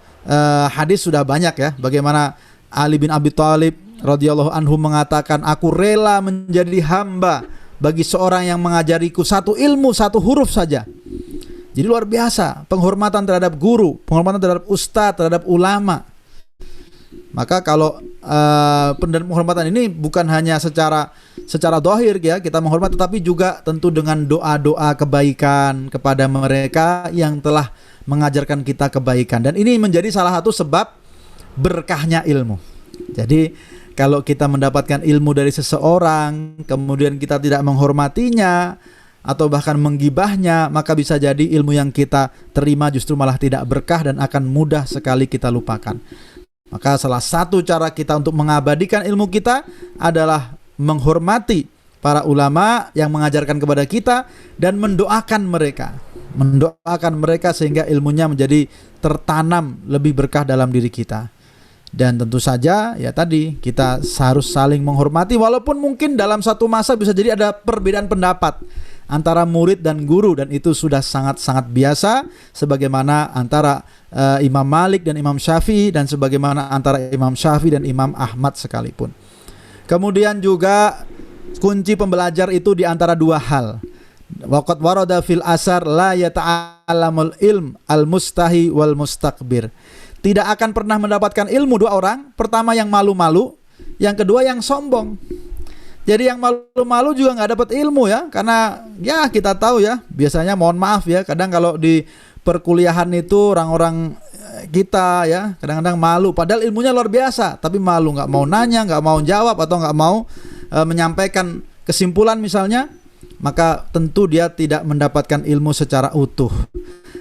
hadis sudah banyak ya, bagaimana Ali bin Abi Thalib radhiyallahu anhu mengatakan, aku rela menjadi hamba bagi seorang yang mengajariku satu ilmu, satu huruf saja. Jadi luar biasa penghormatan terhadap guru, penghormatan terhadap ustadz, terhadap ulama. Maka kalau penghormatan ini bukan hanya secara zahir ya, kita menghormati, tetapi juga tentu dengan doa-doa kebaikan kepada mereka yang telah mengajarkan kita kebaikan. Dan ini menjadi salah satu sebab berkahnya ilmu. Jadi kalau kita mendapatkan ilmu dari seseorang, kemudian kita tidak menghormatinya atau bahkan menggibahnya, maka bisa jadi ilmu yang kita terima justru malah tidak berkah dan akan mudah sekali kita lupakan. Maka salah satu cara kita untuk mengabadikan ilmu kita adalah menghormati para ulama yang mengajarkan kepada kita dan mendoakan mereka. Mendoakan mereka sehingga ilmunya menjadi tertanam lebih berkah dalam diri kita. Dan tentu saja ya tadi kita harus saling menghormati, walaupun mungkin dalam satu masa bisa jadi ada perbedaan pendapat antara murid dan guru, dan itu sudah sangat-sangat biasa, sebagaimana antara Imam Malik dan Imam Syafi'i, dan sebagaimana antara Imam Syafi'i dan Imam Ahmad sekalipun. Kemudian juga kunci pembelajar itu di antara dua hal. Waqad warada fil asar la yata'allamul ilm al-mustahi wal mustakbir. Tidak akan pernah mendapatkan ilmu dua orang. Pertama yang malu-malu, yang kedua yang sombong. Jadi yang malu-malu juga nggak dapat ilmu ya, karena ya kita tahu ya, biasanya mohon maaf ya, kadang kalau di perkuliahan itu orang-orang kita ya kadang-kadang malu, padahal ilmunya luar biasa, tapi malu, nggak mau nanya, nggak mau jawab, atau nggak mau menyampaikan kesimpulan misalnya, maka tentu dia tidak mendapatkan ilmu secara utuh.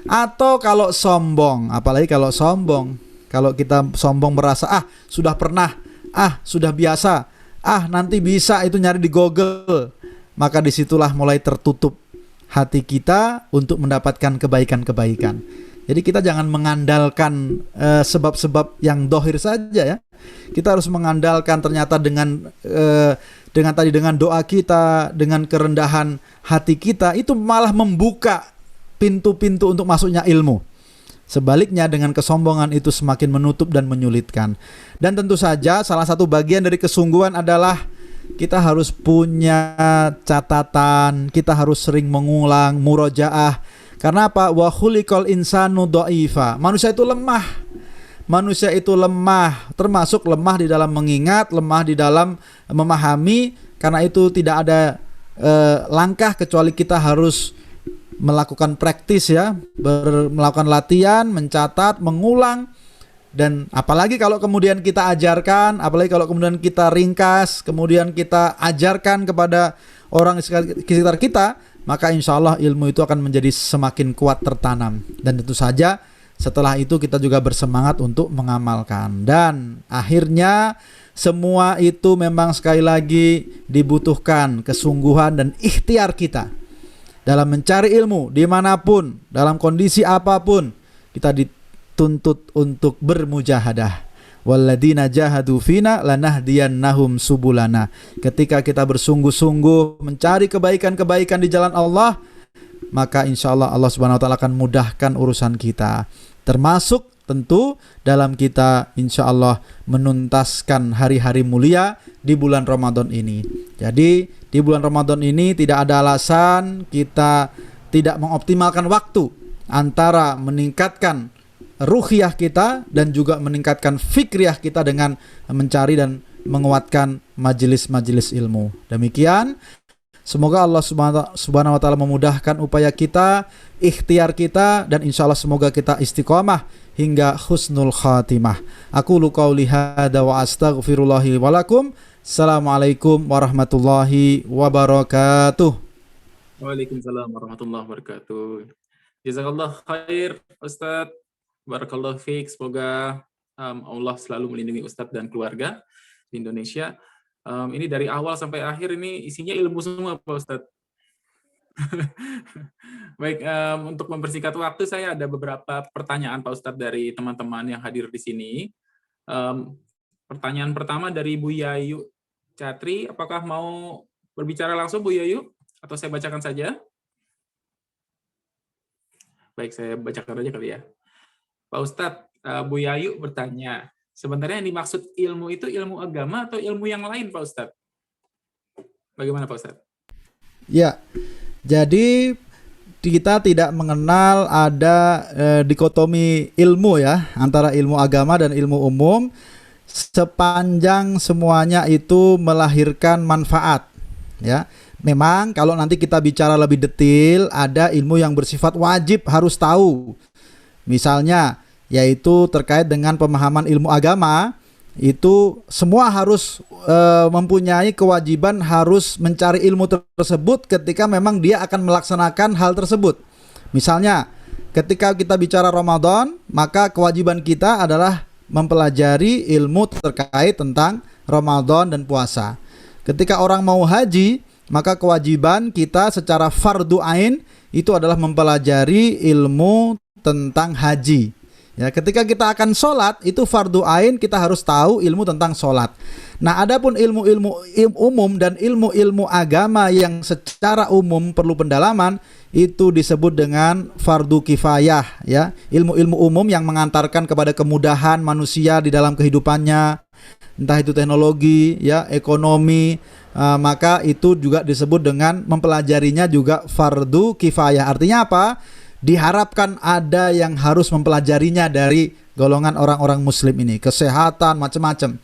Atau kalau sombong, apalagi kalau sombong, kalau kita sombong merasa sudah pernah, sudah biasa, nanti bisa, itu nyari di Google, maka disitulah mulai tertutup hati kita untuk mendapatkan kebaikan-kebaikan. Jadi kita jangan mengandalkan sebab-sebab yang dohir saja ya. Kita harus mengandalkan ternyata dengan doa kita, dengan kerendahan hati kita, itu malah membuka pintu-pintu untuk masuknya ilmu. Sebaliknya dengan kesombongan itu semakin menutup dan menyulitkan. Dan tentu saja salah satu bagian dari kesungguhan adalah kita harus punya catatan, kita harus sering mengulang, murojaah. Karena apa? Wa khuliqal insanu dha'ifa. Manusia itu lemah. Manusia itu lemah, termasuk lemah di dalam mengingat, lemah di dalam memahami. Karena itu tidak ada langkah kecuali kita harus melakukan praktis ya, melakukan latihan, mencatat, mengulang. Dan apalagi kalau kemudian kita ajarkan, apalagi kalau kemudian kita ringkas, kemudian kita ajarkan kepada orang di sekitar kita, maka insya Allah ilmu itu akan menjadi semakin kuat tertanam. Dan tentu saja setelah itu kita juga bersemangat untuk mengamalkan. Dan akhirnya semua itu memang sekali lagi dibutuhkan kesungguhan dan ikhtiar kita dalam mencari ilmu dimanapun, dalam kondisi apapun. Kita dituntut untuk bermujahadah. Walladzina jahadu fina lanahdiyannahum subulana. Ketika kita bersungguh-sungguh mencari kebaikan-kebaikan di jalan Allah, maka insya Allah Allah Subhanahu wa taala akan mudahkan urusan kita. Termasuk tentu dalam kita insya Allah menuntaskan hari-hari mulia di bulan Ramadan ini. Jadi di bulan Ramadan ini tidak ada alasan kita tidak mengoptimalkan waktu antara meningkatkan ruhiyah kita dan juga meningkatkan fikriyah kita dengan mencari dan menguatkan majelis-majelis ilmu. Demikian, semoga Allah Subhanahu wa taala memudahkan upaya kita, ikhtiar kita, dan insya Allah semoga kita istiqomah hingga husnul khatimah. Aqulu qauli hadza wa astaghfirullahi wa lakum. Assalamualaikum warahmatullahi wabarakatuh. Waalaikumsalam warahmatullahi wabarakatuh. Jazakallah khair Ustadz. Barakallahu fiik. Semoga Allah selalu melindungi Ustadz dan keluarga di Indonesia. Ini dari awal sampai akhir ini isinya ilmu semua Pak Ustadz. Baik, untuk mempersingkat waktu, saya ada beberapa pertanyaan Pak Ustadz dari teman-teman yang hadir di sini. Pertanyaan pertama dari Bu Yayu Catri, apakah mau berbicara langsung Bu Yayu? Atau saya bacakan saja? Baik, saya bacakan aja kali ya. Pak Ustadz, Bu Yayu bertanya, sebenarnya yang dimaksud ilmu itu ilmu agama atau ilmu yang lain Pak Ustadz? Bagaimana Pak Ustadz? Ya, jadi kita tidak mengenal ada dikotomi ilmu ya, antara ilmu agama dan ilmu umum, sepanjang semuanya itu melahirkan manfaat ya. Memang kalau nanti kita bicara lebih detail, ada ilmu yang bersifat wajib harus tahu. Misalnya yaitu terkait dengan pemahaman ilmu agama, itu semua harus mempunyai kewajiban harus mencari ilmu tersebut ketika memang dia akan melaksanakan hal tersebut. Misalnya ketika kita bicara Ramadan, maka kewajiban kita adalah mempelajari ilmu terkait tentang Ramadan dan puasa. Ketika orang mau haji, maka kewajiban kita secara fardu ain itu adalah mempelajari ilmu tentang haji. Ya, ketika kita akan sholat itu fardu ain, kita harus tahu ilmu tentang sholat. Nah, adapun ilmu-ilmu umum dan ilmu-ilmu agama yang secara umum perlu pendalaman itu disebut dengan fardu kifayah, ya. Ilmu-ilmu umum yang mengantarkan kepada kemudahan manusia di dalam kehidupannya, entah itu teknologi, ya, ekonomi, maka itu juga disebut dengan mempelajarinya juga fardu kifayah. Artinya apa? Diharapkan ada yang harus mempelajarinya dari golongan orang-orang muslim ini, kesehatan macam-macam.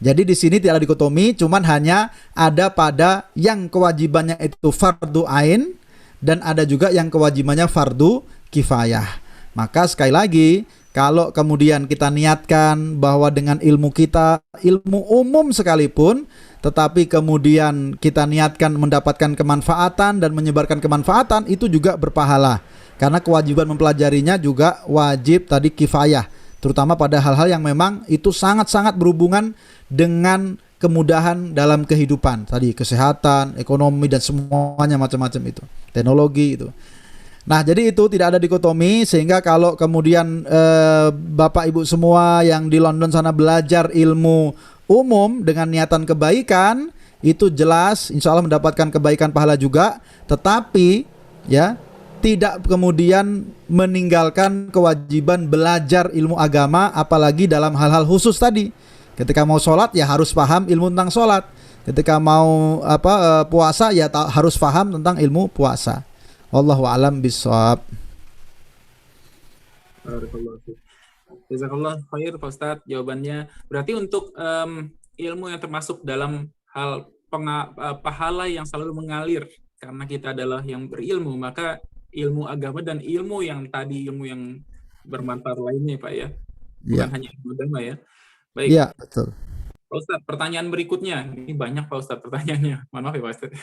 Jadi di sini tidak ada dikotomi, cuman hanya ada pada yang kewajibannya itu fardu ain dan ada juga yang kewajibannya fardu kifayah. Maka sekali lagi, kalau kemudian kita niatkan bahwa dengan ilmu kita, ilmu umum sekalipun, tetapi kemudian kita niatkan mendapatkan kemanfaatan dan menyebarkan kemanfaatan, itu juga berpahala. Karena kewajiban mempelajarinya juga wajib tadi kifayah, terutama pada hal-hal yang memang itu sangat-sangat berhubungan dengan kemudahan dalam kehidupan, tadi kesehatan, ekonomi dan semuanya macam-macam itu, teknologi itu. Nah, jadi itu tidak ada dikotomi, sehingga kalau kemudian Bapak Ibu semua yang di London sana belajar ilmu umum dengan niatan kebaikan, itu jelas insya Allah mendapatkan kebaikan pahala juga, tetapi ya tidak kemudian meninggalkan kewajiban belajar ilmu agama, apalagi dalam hal-hal khusus tadi. Ketika mau sholat ya harus paham ilmu tentang sholat. Ketika mau puasa ya harus paham tentang ilmu puasa. Wallahu a'lam bishawab. Jazakallah khair Pak Ustadz jawabannya. Berarti untuk ilmu yang termasuk dalam hal pahala yang selalu mengalir karena kita adalah yang berilmu, maka ilmu agama dan ilmu yang bermanfaat lainnya Pak ya. Bukan hanya ilmu agama ya. Baik. Iya, betul. Pak Ustadz, pertanyaan berikutnya. Ini banyak Pak Ustadz pertanyaannya. Mohon maaf ya Pak Ustadz.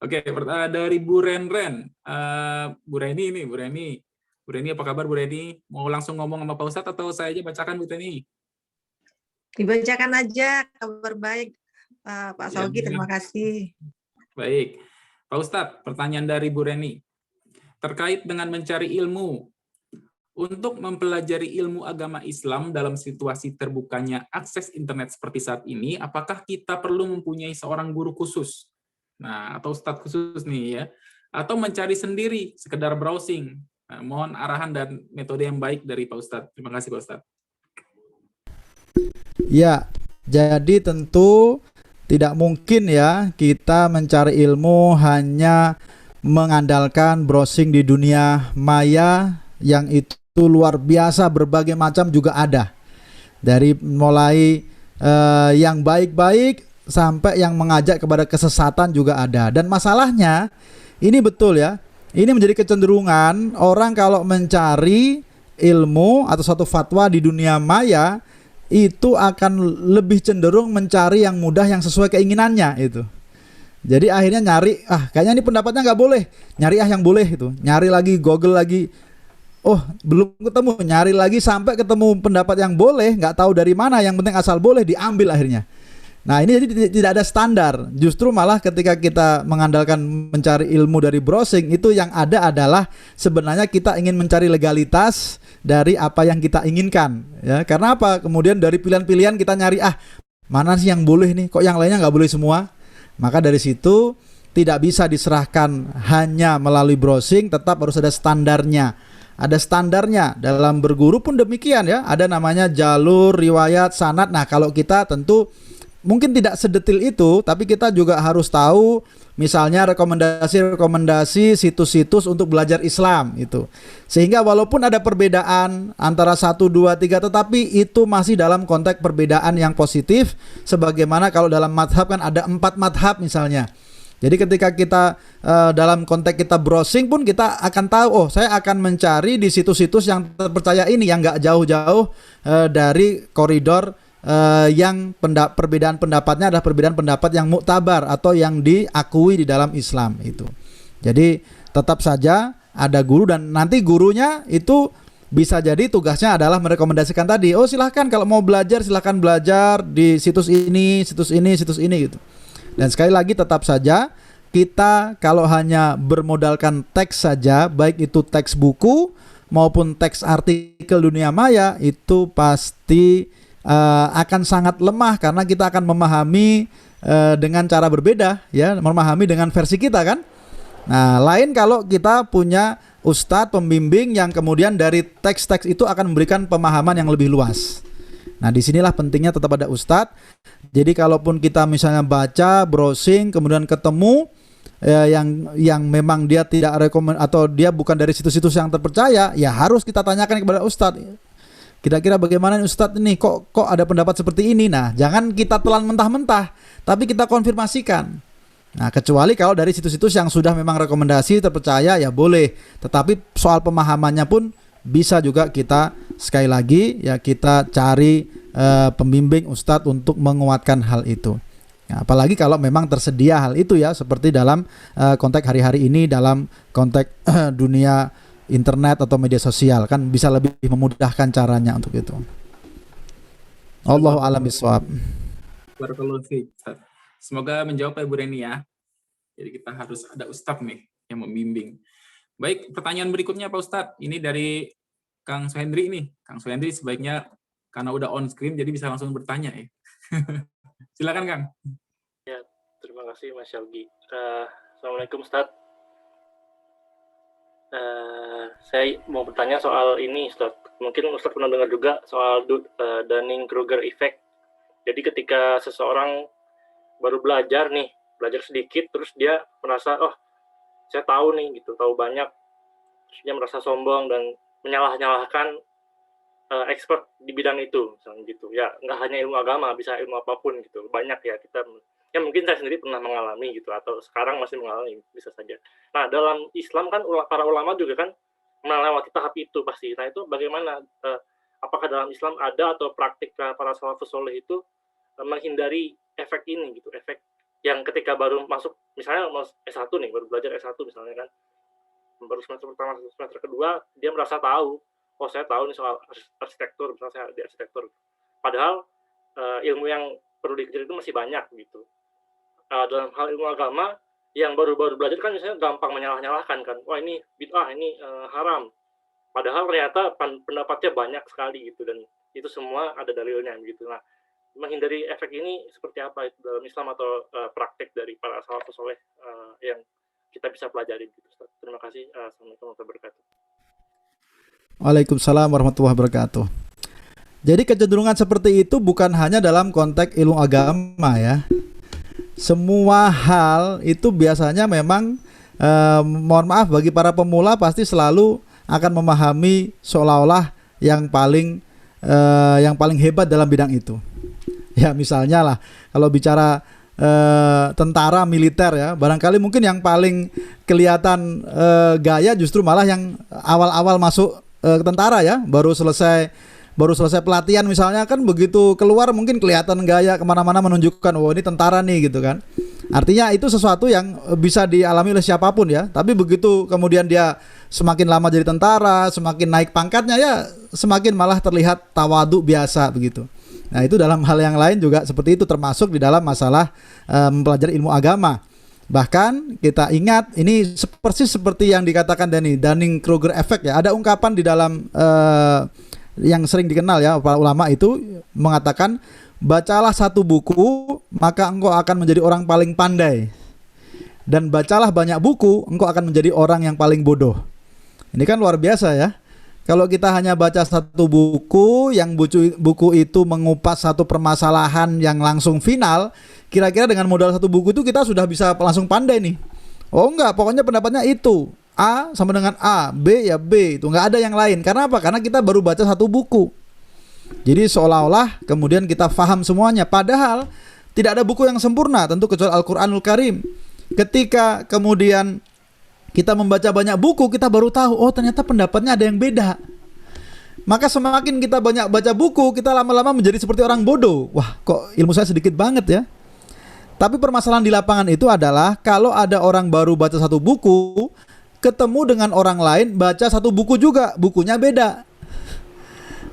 Oke, dari Bu Renren. Bu Reni, apa kabar Bu Reni? Mau langsung ngomong sama Pak Ustadz atau saya aja bacakan Bu Reni? Dibacakan aja, kabar baik Pak Saugi, terima kasih. Baik. Pak Ustadz, pertanyaan dari Bu Reni. Terkait dengan mencari ilmu, untuk mempelajari ilmu agama Islam dalam situasi terbukanya akses internet seperti saat ini, apakah kita perlu mempunyai seorang guru khusus? Nah, atau ustadz khusus nih ya, atau mencari sendiri, sekedar browsing? Nah, mohon arahan dan metode yang baik dari Pak Ustadz. Terima kasih Pak Ustadz. Ya, jadi tentu tidak mungkin ya kita mencari ilmu hanya mengandalkan browsing di dunia maya yang itu luar biasa, berbagai macam juga ada. Dari mulai yang baik-baik sampai yang mengajak kepada kesesatan juga ada. Dan masalahnya ini betul ya, ini menjadi kecenderungan orang kalau mencari ilmu atau suatu fatwa di dunia maya itu akan lebih cenderung mencari yang mudah, yang sesuai keinginannya itu. Jadi akhirnya nyari, kayaknya ini pendapatnya nggak boleh, nyari yang boleh itu, nyari lagi, Google lagi, belum ketemu, nyari lagi sampai ketemu pendapat yang boleh, nggak tahu dari mana, yang penting asal boleh diambil akhirnya. Nah ini jadi tidak ada standar, justru malah ketika kita mengandalkan mencari ilmu dari browsing, itu yang ada adalah sebenarnya kita ingin mencari legalitas dari apa yang kita inginkan, ya. Karena apa? Kemudian dari pilihan-pilihan kita nyari, mana sih yang boleh nih, kok yang lainnya nggak boleh semua? Maka dari situ tidak bisa diserahkan hanya melalui browsing, tetap harus ada standarnya. Ada standarnya, dalam berguru pun demikian ya, ada namanya jalur, riwayat, sanad. Nah kalau kita tentu mungkin tidak sedetil itu, tapi kita juga harus tahu misalnya rekomendasi-rekomendasi situs-situs untuk belajar Islam itu. Sehingga walaupun ada perbedaan antara 1, 2, 3, tetapi itu masih dalam konteks perbedaan yang positif. Sebagaimana kalau dalam madhab kan ada 4 madhab misalnya. Jadi ketika kita dalam konteks kita browsing pun kita akan tahu, saya akan mencari di situs-situs yang terpercaya ini, yang nggak jauh-jauh dari koridor yang perbedaan pendapatnya adalah perbedaan pendapat yang muktabar atau yang diakui di dalam Islam itu. Jadi tetap saja ada guru, dan nanti gurunya itu bisa jadi tugasnya adalah merekomendasikan tadi, silahkan kalau mau belajar silahkan belajar di situs ini gitu. Dan sekali lagi tetap saja kita kalau hanya bermodalkan teks saja, baik itu teks buku maupun teks artikel dunia maya itu pasti akan sangat lemah karena kita akan memahami dengan cara berbeda ya, memahami dengan versi kita kan. Nah, lain kalau kita punya ustadz pembimbing yang kemudian dari teks-teks itu akan memberikan pemahaman yang lebih luas. Nah, disinilah pentingnya tetap ada ustadz. Jadi kalaupun kita misalnya baca, browsing, kemudian ketemu yang memang dia tidak rekomend atau dia bukan dari situs-situs yang terpercaya, ya harus kita tanyakan kepada ustadz. Kira-kira bagaimana ustadz ini? Kok ada pendapat seperti ini? Nah, jangan kita telan mentah-mentah, tapi kita konfirmasikan. Nah, kecuali kalau dari situs-situs yang sudah memang rekomendasi terpercaya ya boleh. Tetapi soal pemahamannya pun bisa juga kita sekali lagi ya kita cari pembimbing ustadz untuk menguatkan hal itu. Nah, apalagi kalau memang tersedia hal itu ya, seperti dalam konteks hari-hari ini dalam konteks dunia internet atau media sosial kan bisa lebih memudahkan caranya untuk itu. Allahu a'lam bishawab. Barakallahu fiik, Ustaz. Semoga menjawab Ibu Reni ya. Jadi kita harus ada ustadz nih yang membimbing. Baik, pertanyaan berikutnya Pak Ustadz. Ini dari Kang Suhendri nih. Kang Suhendri sebaiknya karena udah on screen jadi bisa langsung bertanya ya. Silakan Kang. Ya, terima kasih Mas Yogi. Assalamualaikum Ustadz. Saya mau bertanya soal ini Ustadz. Mungkin Ustadz pernah dengar juga soal Dunning-Kruger effect. Jadi ketika seseorang baru belajar sedikit, terus dia merasa, oh saya tahu nih gitu, tahu banyak, terus dia merasa sombong dan menyalah-nyalahkan expert di bidang itu, misalnya gitu. Ya nggak hanya ilmu agama, bisa ilmu apapun gitu. Banyak ya kita, ya mungkin saya sendiri pernah mengalami gitu, atau sekarang masih mengalami, bisa saja. Nah dalam Islam kan para ulama juga kan melewati tahap itu pasti. Nah itu bagaimana? Apakah dalam Islam ada atau praktik para salafus soleh itu menghindari efek ini gitu, efek yang ketika baru masuk, misalnya S1 nih, baru belajar S1 misalnya kan, baru semester pertama, semester kedua, dia merasa tahu, oh saya tahu nih soal arsitektur, misalnya saya di arsitektur. Padahal ilmu yang perlu dikejar itu masih banyak gitu. Dalam hal ilmu agama, yang baru-baru belajar kan misalnya gampang menyalah-nyalahkan kan, wah ini bid'ah, ini haram. Padahal ternyata pendapatnya banyak sekali gitu, dan itu semua ada dalilnya gitu. Nah, menghindari efek ini seperti apa itu dalam Islam atau praktek dari para salafus soleh yang kita bisa pelajari gitu. Terima kasih. Assalamualaikum warahmatullahi wabarakatuh. Waalaikumsalam warahmatullahi wabarakatuh. Jadi kecenderungan seperti itu bukan hanya dalam konteks ilmu agama ya. Semua hal itu biasanya memang mohon maaf bagi para pemula pasti selalu akan memahami seolah-olah yang paling hebat dalam bidang itu. Ya misalnya lah kalau bicara tentara militer ya, barangkali mungkin yang paling kelihatan gaya justru malah yang awal-awal masuk ke tentara ya, baru selesai pelatihan misalnya kan, begitu keluar mungkin kelihatan gaya kemana-mana menunjukkan oh ini tentara nih gitu kan. Artinya itu sesuatu yang bisa dialami oleh siapapun ya, tapi begitu kemudian dia semakin lama jadi tentara, semakin naik pangkatnya ya semakin malah terlihat tawadu biasa begitu. Nah itu dalam hal yang lain juga seperti itu, termasuk di dalam masalah mempelajari ilmu agama. Bahkan kita ingat ini persis seperti yang dikatakan Dunning-Kruger effect ya. Ada ungkapan di dalam yang sering dikenal ya para ulama itu mengatakan, bacalah satu buku maka engkau akan menjadi orang paling pandai, dan bacalah banyak buku engkau akan menjadi orang yang paling bodoh. Ini kan luar biasa ya. Kalau kita hanya baca satu buku, yang buku itu mengupas satu permasalahan yang langsung final, kira-kira dengan modal satu buku itu kita sudah bisa langsung pandai nih. Oh enggak, pokoknya pendapatnya itu A sama dengan A, B ya B, itu enggak ada yang lain. Karena apa? Karena kita baru baca satu buku. Jadi seolah-olah kemudian kita paham semuanya. Padahal tidak ada buku yang sempurna, tentu kecuali Al-Quranul Karim. Ketika kemudian kita membaca banyak buku, kita baru tahu, oh ternyata pendapatnya ada yang beda. Maka semakin kita banyak baca buku, kita lama-lama menjadi seperti orang bodoh. Wah, kok ilmu saya sedikit banget ya. Tapi permasalahan di lapangan itu adalah, kalau ada orang baru baca satu buku, ketemu dengan orang lain baca satu buku juga, bukunya beda.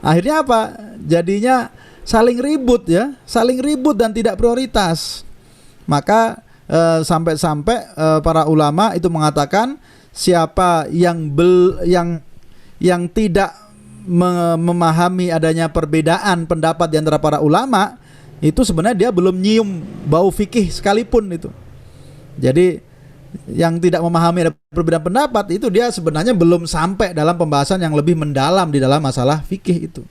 Akhirnya apa? Jadinya saling ribut ya, saling ribut dan tidak prioritas. Maka sampai-sampai para ulama itu mengatakan, siapa yang yang tidak memahami adanya perbedaan pendapat di antara para ulama, itu sebenarnya dia belum nyium bau fikih sekalipun itu. Jadi yang tidak memahami ada perbedaan pendapat itu dia sebenarnya belum sampai dalam pembahasan yang lebih mendalam di dalam masalah fikih itu.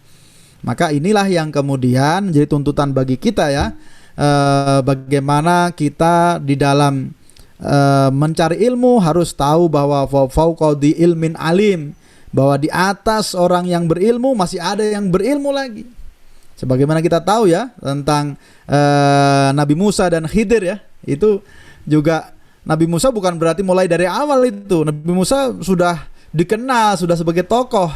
Maka inilah yang kemudian menjadi tuntutan bagi kita ya, bagaimana kita di dalam mencari ilmu harus tahu bahwa fauqa di ilmin alim, bahwa di atas orang yang berilmu masih ada yang berilmu lagi. Sebagaimana kita tahu ya tentang Nabi Musa dan Khidir ya, itu juga Nabi Musa bukan berarti mulai dari awal itu. Nabi Musa sudah dikenal, sudah sebagai tokoh,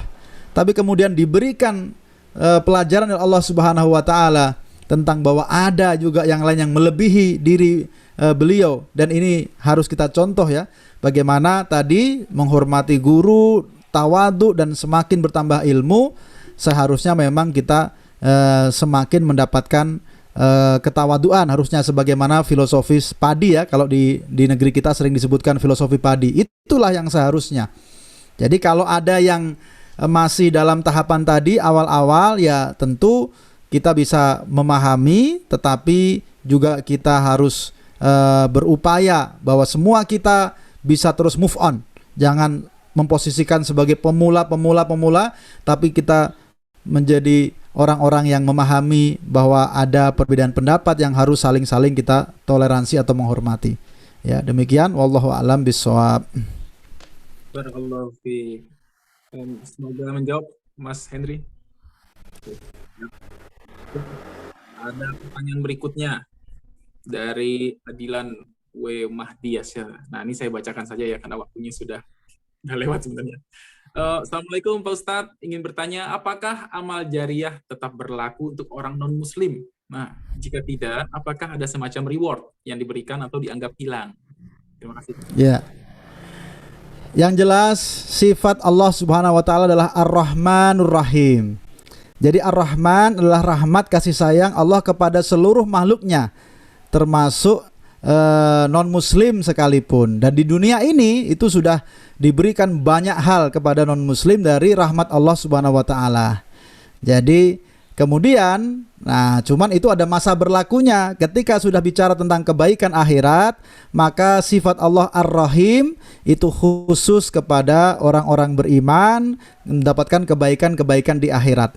tapi kemudian diberikan pelajaran oleh Allah Subhanahu wa taala tentang bahwa ada juga yang lain yang melebihi diri beliau, dan ini harus kita contoh ya, bagaimana tadi menghormati guru, tawadhu, dan semakin bertambah ilmu seharusnya memang kita semakin mendapatkan ketawaduan, harusnya sebagaimana filosofis padi ya, kalau di negeri kita sering disebutkan filosofi padi, itulah yang seharusnya. Jadi kalau ada yang masih dalam tahapan tadi awal-awal ya tentu kita bisa memahami, tetapi juga kita harus berupaya bahwa semua kita bisa terus move on. Jangan memposisikan sebagai pemula, tapi kita menjadi orang-orang yang memahami bahwa ada perbedaan pendapat yang harus saling-saling kita toleransi atau menghormati. Ya, demikian wallahu a'lam bishawab. Barakallahu fi. Semoga menjawab Mas Henry. Ada pertanyaan berikutnya dari Adilan W. Mahdias ya. Nah, ini saya bacakan saja ya karena waktunya sudah lewat sebenarnya. Assalamualaikum Pak Ustadz, ingin bertanya apakah amal jariyah tetap berlaku untuk orang non-muslim? Nah, jika tidak, apakah ada semacam reward yang diberikan atau dianggap hilang? Terima kasih. Ya. Yang jelas sifat Allah Subhanahu wa taala adalah Ar-Rahmanur Rahim. Jadi Ar-Rahman adalah rahmat kasih sayang Allah kepada seluruh makhluknya, termasuk non-muslim sekalipun. Dan di dunia ini itu sudah diberikan banyak hal kepada non-muslim dari rahmat Allah Subhanahu wa taala. Jadi kemudian, nah cuman itu ada masa berlakunya. Ketika sudah bicara tentang kebaikan akhirat, maka sifat Allah Ar-Rahim itu khusus kepada orang-orang beriman, mendapatkan kebaikan-kebaikan di akhirat.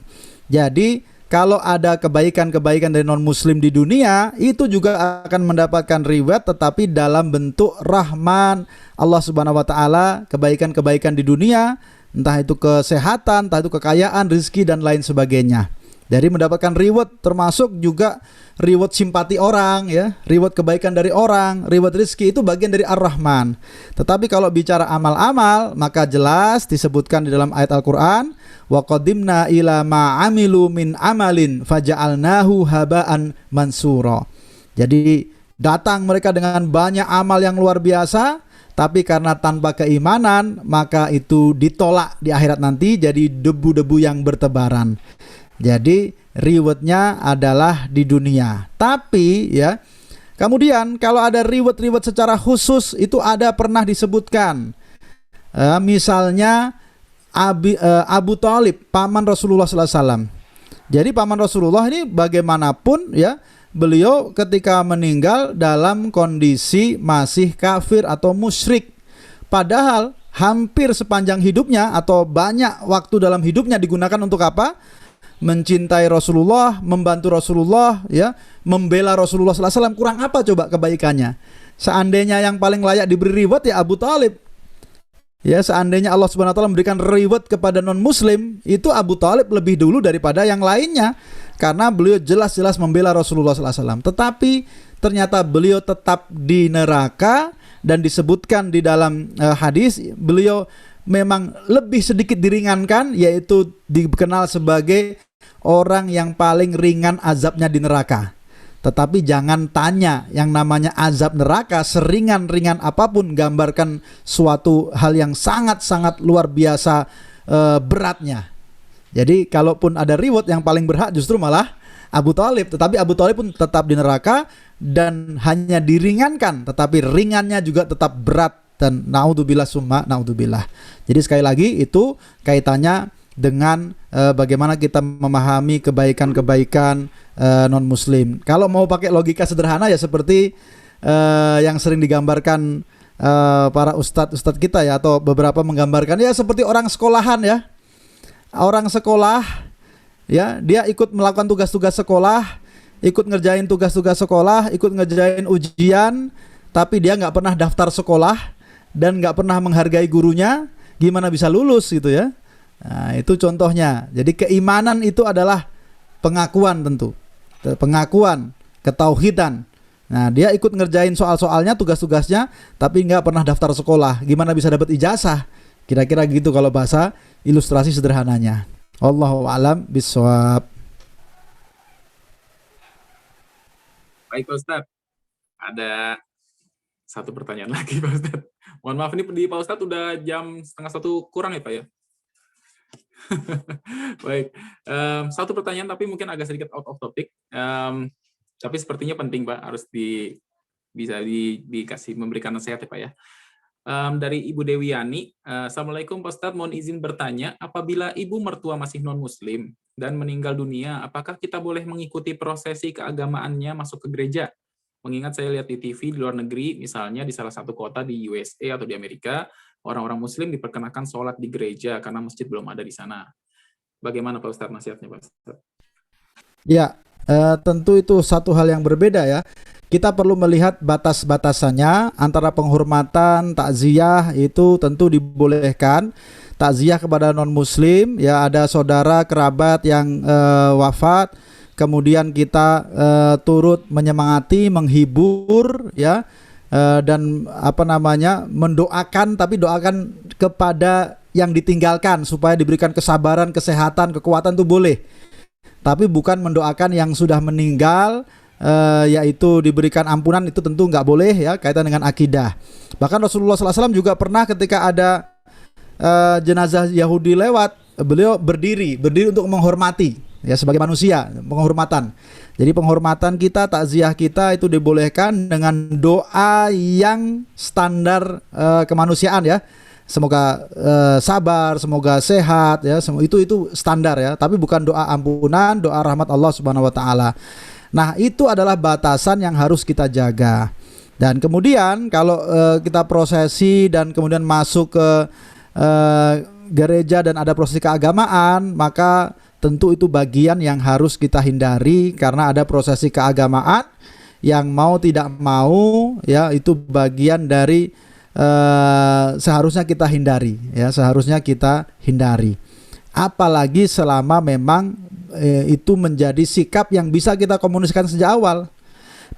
Jadi kalau ada kebaikan-kebaikan dari non-muslim di dunia, itu juga akan mendapatkan reward, tetapi dalam bentuk rahman Allah Subhanahu wa taala, kebaikan-kebaikan di dunia, entah itu kesehatan, entah itu kekayaan, rezeki, dan lain sebagainya. Dari mendapatkan reward, termasuk juga reward simpati orang ya, reward kebaikan dari orang, reward rezeki, itu bagian dari Ar-Rahman. Tetapi kalau bicara amal-amal, maka jelas disebutkan di dalam ayat Al-Qur'an, wa qadimna ila ma amilu min amalin faja'alnahu haba'an mansura. Jadi datang mereka dengan banyak amal yang luar biasa, tapi karena tanpa keimanan, maka itu ditolak di akhirat nanti jadi debu-debu yang bertebaran. Jadi rewardnya adalah di dunia. Tapi ya, kemudian kalau ada reward secara khusus, itu ada pernah disebutkan. Misalnya Abu Thalib, paman Rasulullah SAW. Jadi paman Rasulullah ini bagaimanapun ya, beliau ketika meninggal dalam kondisi masih kafir atau musyrik. Padahal hampir sepanjang hidupnya atau banyak waktu dalam hidupnya digunakan untuk apa? Mencintai Rasulullah, membantu Rasulullah, ya, membela Rasulullah SAW. Kurang apa coba kebaikannya? Seandainya yang paling layak diberi reward ya Abu Thalib. Ya, seandainya Allah Subhanahu wa taala memberikan reward kepada non-muslim, itu Abu Thalib lebih dulu daripada yang lainnya, karena beliau jelas-jelas membela Rasulullah SAW. Tetapi ternyata beliau tetap di neraka, dan disebutkan di dalam hadis beliau memang lebih sedikit diringankan, yaitu dikenal sebagai orang yang paling ringan azabnya di neraka. Tetapi jangan tanya, yang namanya azab neraka seringan-ringan apapun gambarkan suatu hal yang sangat-sangat luar biasa beratnya. Jadi kalaupun ada reward, yang paling berhak justru malah Abu Thalib. Tetapi Abu Thalib pun tetap di neraka, dan hanya diringankan, tetapi ringannya juga tetap berat dan naudzubillah summa naudzubillah. Jadi sekali lagi itu kaitannya dengan bagaimana kita memahami kebaikan-kebaikan non muslim. Kalau mau pakai logika sederhana ya seperti yang sering digambarkan para ustadz kita ya, atau beberapa menggambarkan ya seperti orang sekolahan ya. Orang sekolah ya, dia ikut melakukan tugas-tugas sekolah, ikut ngerjain tugas-tugas sekolah, ikut ngerjain ujian, tapi dia nggak pernah daftar sekolah dan nggak pernah menghargai gurunya, gimana bisa lulus gitu ya. Nah, itu contohnya. Jadi keimanan itu adalah pengakuan, tentu pengakuan ketauhidan. Nah, dia ikut ngerjain soal-soalnya, tugas-tugasnya, tapi nggak pernah daftar sekolah, gimana bisa dapat ijazah? Kira-kira gitu kalau bahasa ilustrasi sederhananya. Wallahu a'lam bishawab. Baik Pak Ustadz, ada satu pertanyaan lagi Pak Ustadz. Mohon maaf ini di Pak Ustadz udah jam 12:30 kurang ya Pak ya. Baik, satu pertanyaan tapi mungkin agak sedikit out of topic, tapi sepertinya penting Pak, harus bisa dikasih memberikan nasihat ya Pak ya. Dari Ibu Dewiani, Assalamualaikum Pak Ustadz, mohon izin bertanya, apabila ibu mertua masih non-muslim dan meninggal dunia, apakah kita boleh mengikuti prosesi keagamaannya masuk ke gereja? Mengingat saya lihat di TV di luar negeri, misalnya di salah satu kota di USA atau di Amerika, orang-orang muslim diperkenakan sholat di gereja karena masjid belum ada di sana. Bagaimana Pak Ustadz nasihatnya Pak Ustadz? Ya, tentu itu satu hal yang berbeda ya. Kita perlu melihat batas-batasannya. Antara penghormatan, takziah itu tentu dibolehkan. Takziah kepada non-muslim, ya ada saudara kerabat yang wafat, kemudian kita turut menyemangati, menghibur, ya, dan mendoakan, tapi doakan kepada yang ditinggalkan supaya diberikan kesabaran, kesehatan, kekuatan, itu boleh. Tapi bukan mendoakan yang sudah meninggal, yaitu diberikan ampunan, itu tentu nggak boleh ya, kaitan dengan akidah. Bahkan Rasulullah SAW juga pernah ketika ada jenazah Yahudi lewat, beliau berdiri untuk menghormati, ya, sebagai manusia, penghormatan. Jadi penghormatan kita, takziah kita itu dibolehkan dengan doa yang standar kemanusiaan ya. Semoga sabar, semoga sehat ya, itu standar ya, tapi bukan doa ampunan, doa rahmat Allah Subhanahu wa taala. Nah, itu adalah batasan yang harus kita jaga. Dan kemudian kalau kita prosesi dan kemudian masuk ke gereja dan ada prosesi keagamaan, maka tentu itu bagian yang harus kita hindari, karena ada prosesi keagamaan yang mau tidak mau ya, itu bagian dari seharusnya kita hindari ya, seharusnya kita hindari. Apalagi selama memang itu menjadi sikap yang bisa kita komunikasikan sejak awal.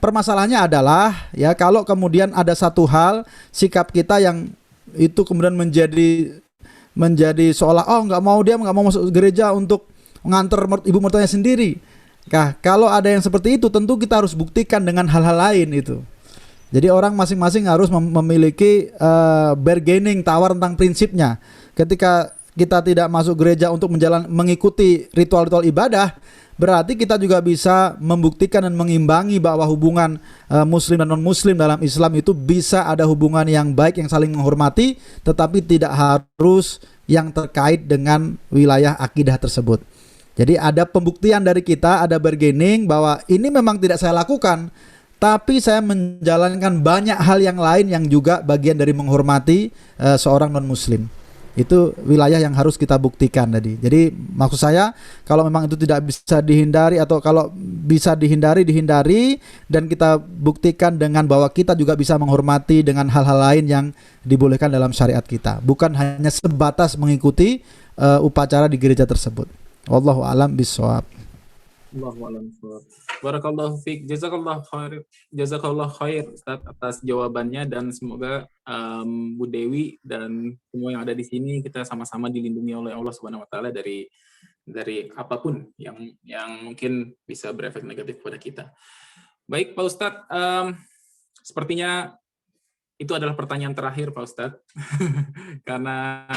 Permasalahannya adalah ya, kalau kemudian ada satu hal sikap kita yang itu kemudian menjadi seolah nggak mau masuk gereja untuk mengantar ibu mertuanya sendiri. Nah, kalau ada yang seperti itu, tentu kita harus buktikan dengan hal-hal lain itu. Jadi orang masing-masing harus memiliki bargaining, tawar tentang prinsipnya. Ketika kita tidak masuk gereja untuk mengikuti ritual-ritual ibadah, berarti kita juga bisa membuktikan dan mengimbangi bahwa hubungan muslim dan non-muslim dalam Islam itu bisa ada hubungan yang baik, yang saling menghormati, tetapi tidak harus yang terkait dengan wilayah akidah tersebut. Jadi ada pembuktian dari kita, ada bargaining bahwa ini memang tidak saya lakukan, tapi saya menjalankan banyak hal yang lain yang juga bagian dari menghormati seorang non-muslim. Itu wilayah yang harus kita buktikan tadi. Jadi maksud saya, kalau memang itu tidak bisa dihindari, atau kalau bisa dihindari, dan kita buktikan dengan bahwa kita juga bisa menghormati dengan hal-hal lain yang dibolehkan dalam syariat kita, bukan hanya sebatas mengikuti upacara di gereja tersebut. Wallahu a'lam bishawab. Allahu a'lam bishawab. Barakallahu fiik, jazakallahu khair Ustaz atas jawabannya, dan semoga Bu Dewi dan semua yang ada di sini kita sama-sama dilindungi oleh Allah Subhanahu wa taala dari apapun yang mungkin bisa berefek negatif kepada kita. Baik Pak Ustadz, sepertinya itu adalah pertanyaan terakhir Pak Ustadz. Karena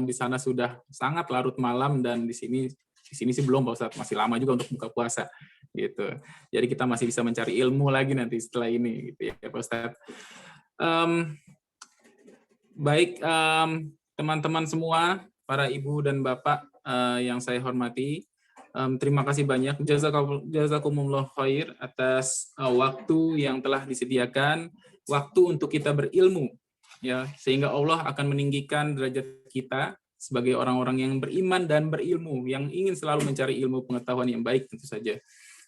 di sana sudah sangat larut malam, dan di sini sih belum Pak Ustadz, masih lama juga untuk buka puasa gitu. Jadi kita masih bisa mencari ilmu lagi nanti setelah ini gitu ya Pak Ustadz. Baik, teman-teman semua, para ibu dan bapak yang saya hormati, terima kasih banyak. Jazakumullah khair atas waktu yang telah disediakan, waktu untuk kita berilmu, ya, sehingga Allah akan meninggikan derajat kita sebagai orang-orang yang beriman dan berilmu, yang ingin selalu mencari ilmu pengetahuan yang baik tentu saja.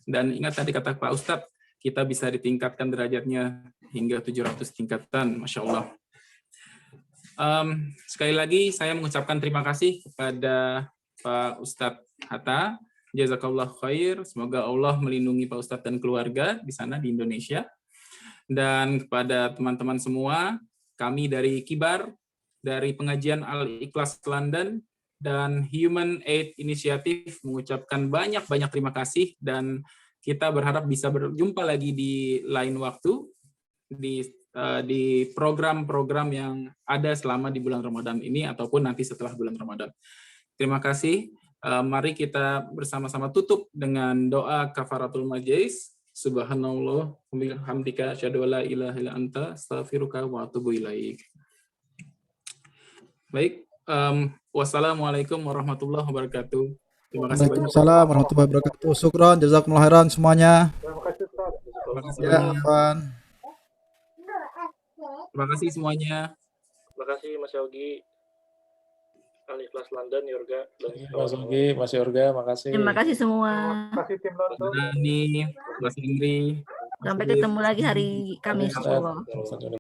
Dan ingat tadi kata Pak Ustadz, kita bisa ditingkatkan derajatnya hingga 700 tingkatan, Masya Allah. Sekali lagi saya mengucapkan terima kasih kepada Pak Ustadz Hatta. Jazakallah khair. Semoga Allah melindungi Pak Ustadz dan keluarga di sana di Indonesia. Dan kepada teman-teman semua, kami dari Kibar, dari pengajian Al-Ikhlas London dan Human Aid Initiative mengucapkan banyak-banyak terima kasih, dan kita berharap bisa berjumpa lagi di lain waktu di program-program yang ada selama di bulan Ramadan ini ataupun nanti setelah bulan Ramadan. Terima kasih. Mari kita bersama-sama tutup dengan doa kafaratul majlis. Subhanallah wa bihamdika asyhadu an la ilaha illa anta astaghfiruka wa atubu ilaik. Baik, wassalamualaikum warahmatullahi wabarakatuh. Terima kasih banyak. Waalaikumsalam warahmatullahi wabarakatuh. Syukron, jazakumullah khairan semuanya. Terima kasih Ya, banyak. Afan. Terima kasih semuanya. Terima kasih Mas Yogi, Al-Ikhlas London, Yorga, dan Mas Yogi, Mas Yorga, makasih. Terima kasih semua. Mas Dani, Mas Indri. Sampai ketemu lagi hari Kamis. Ustaz.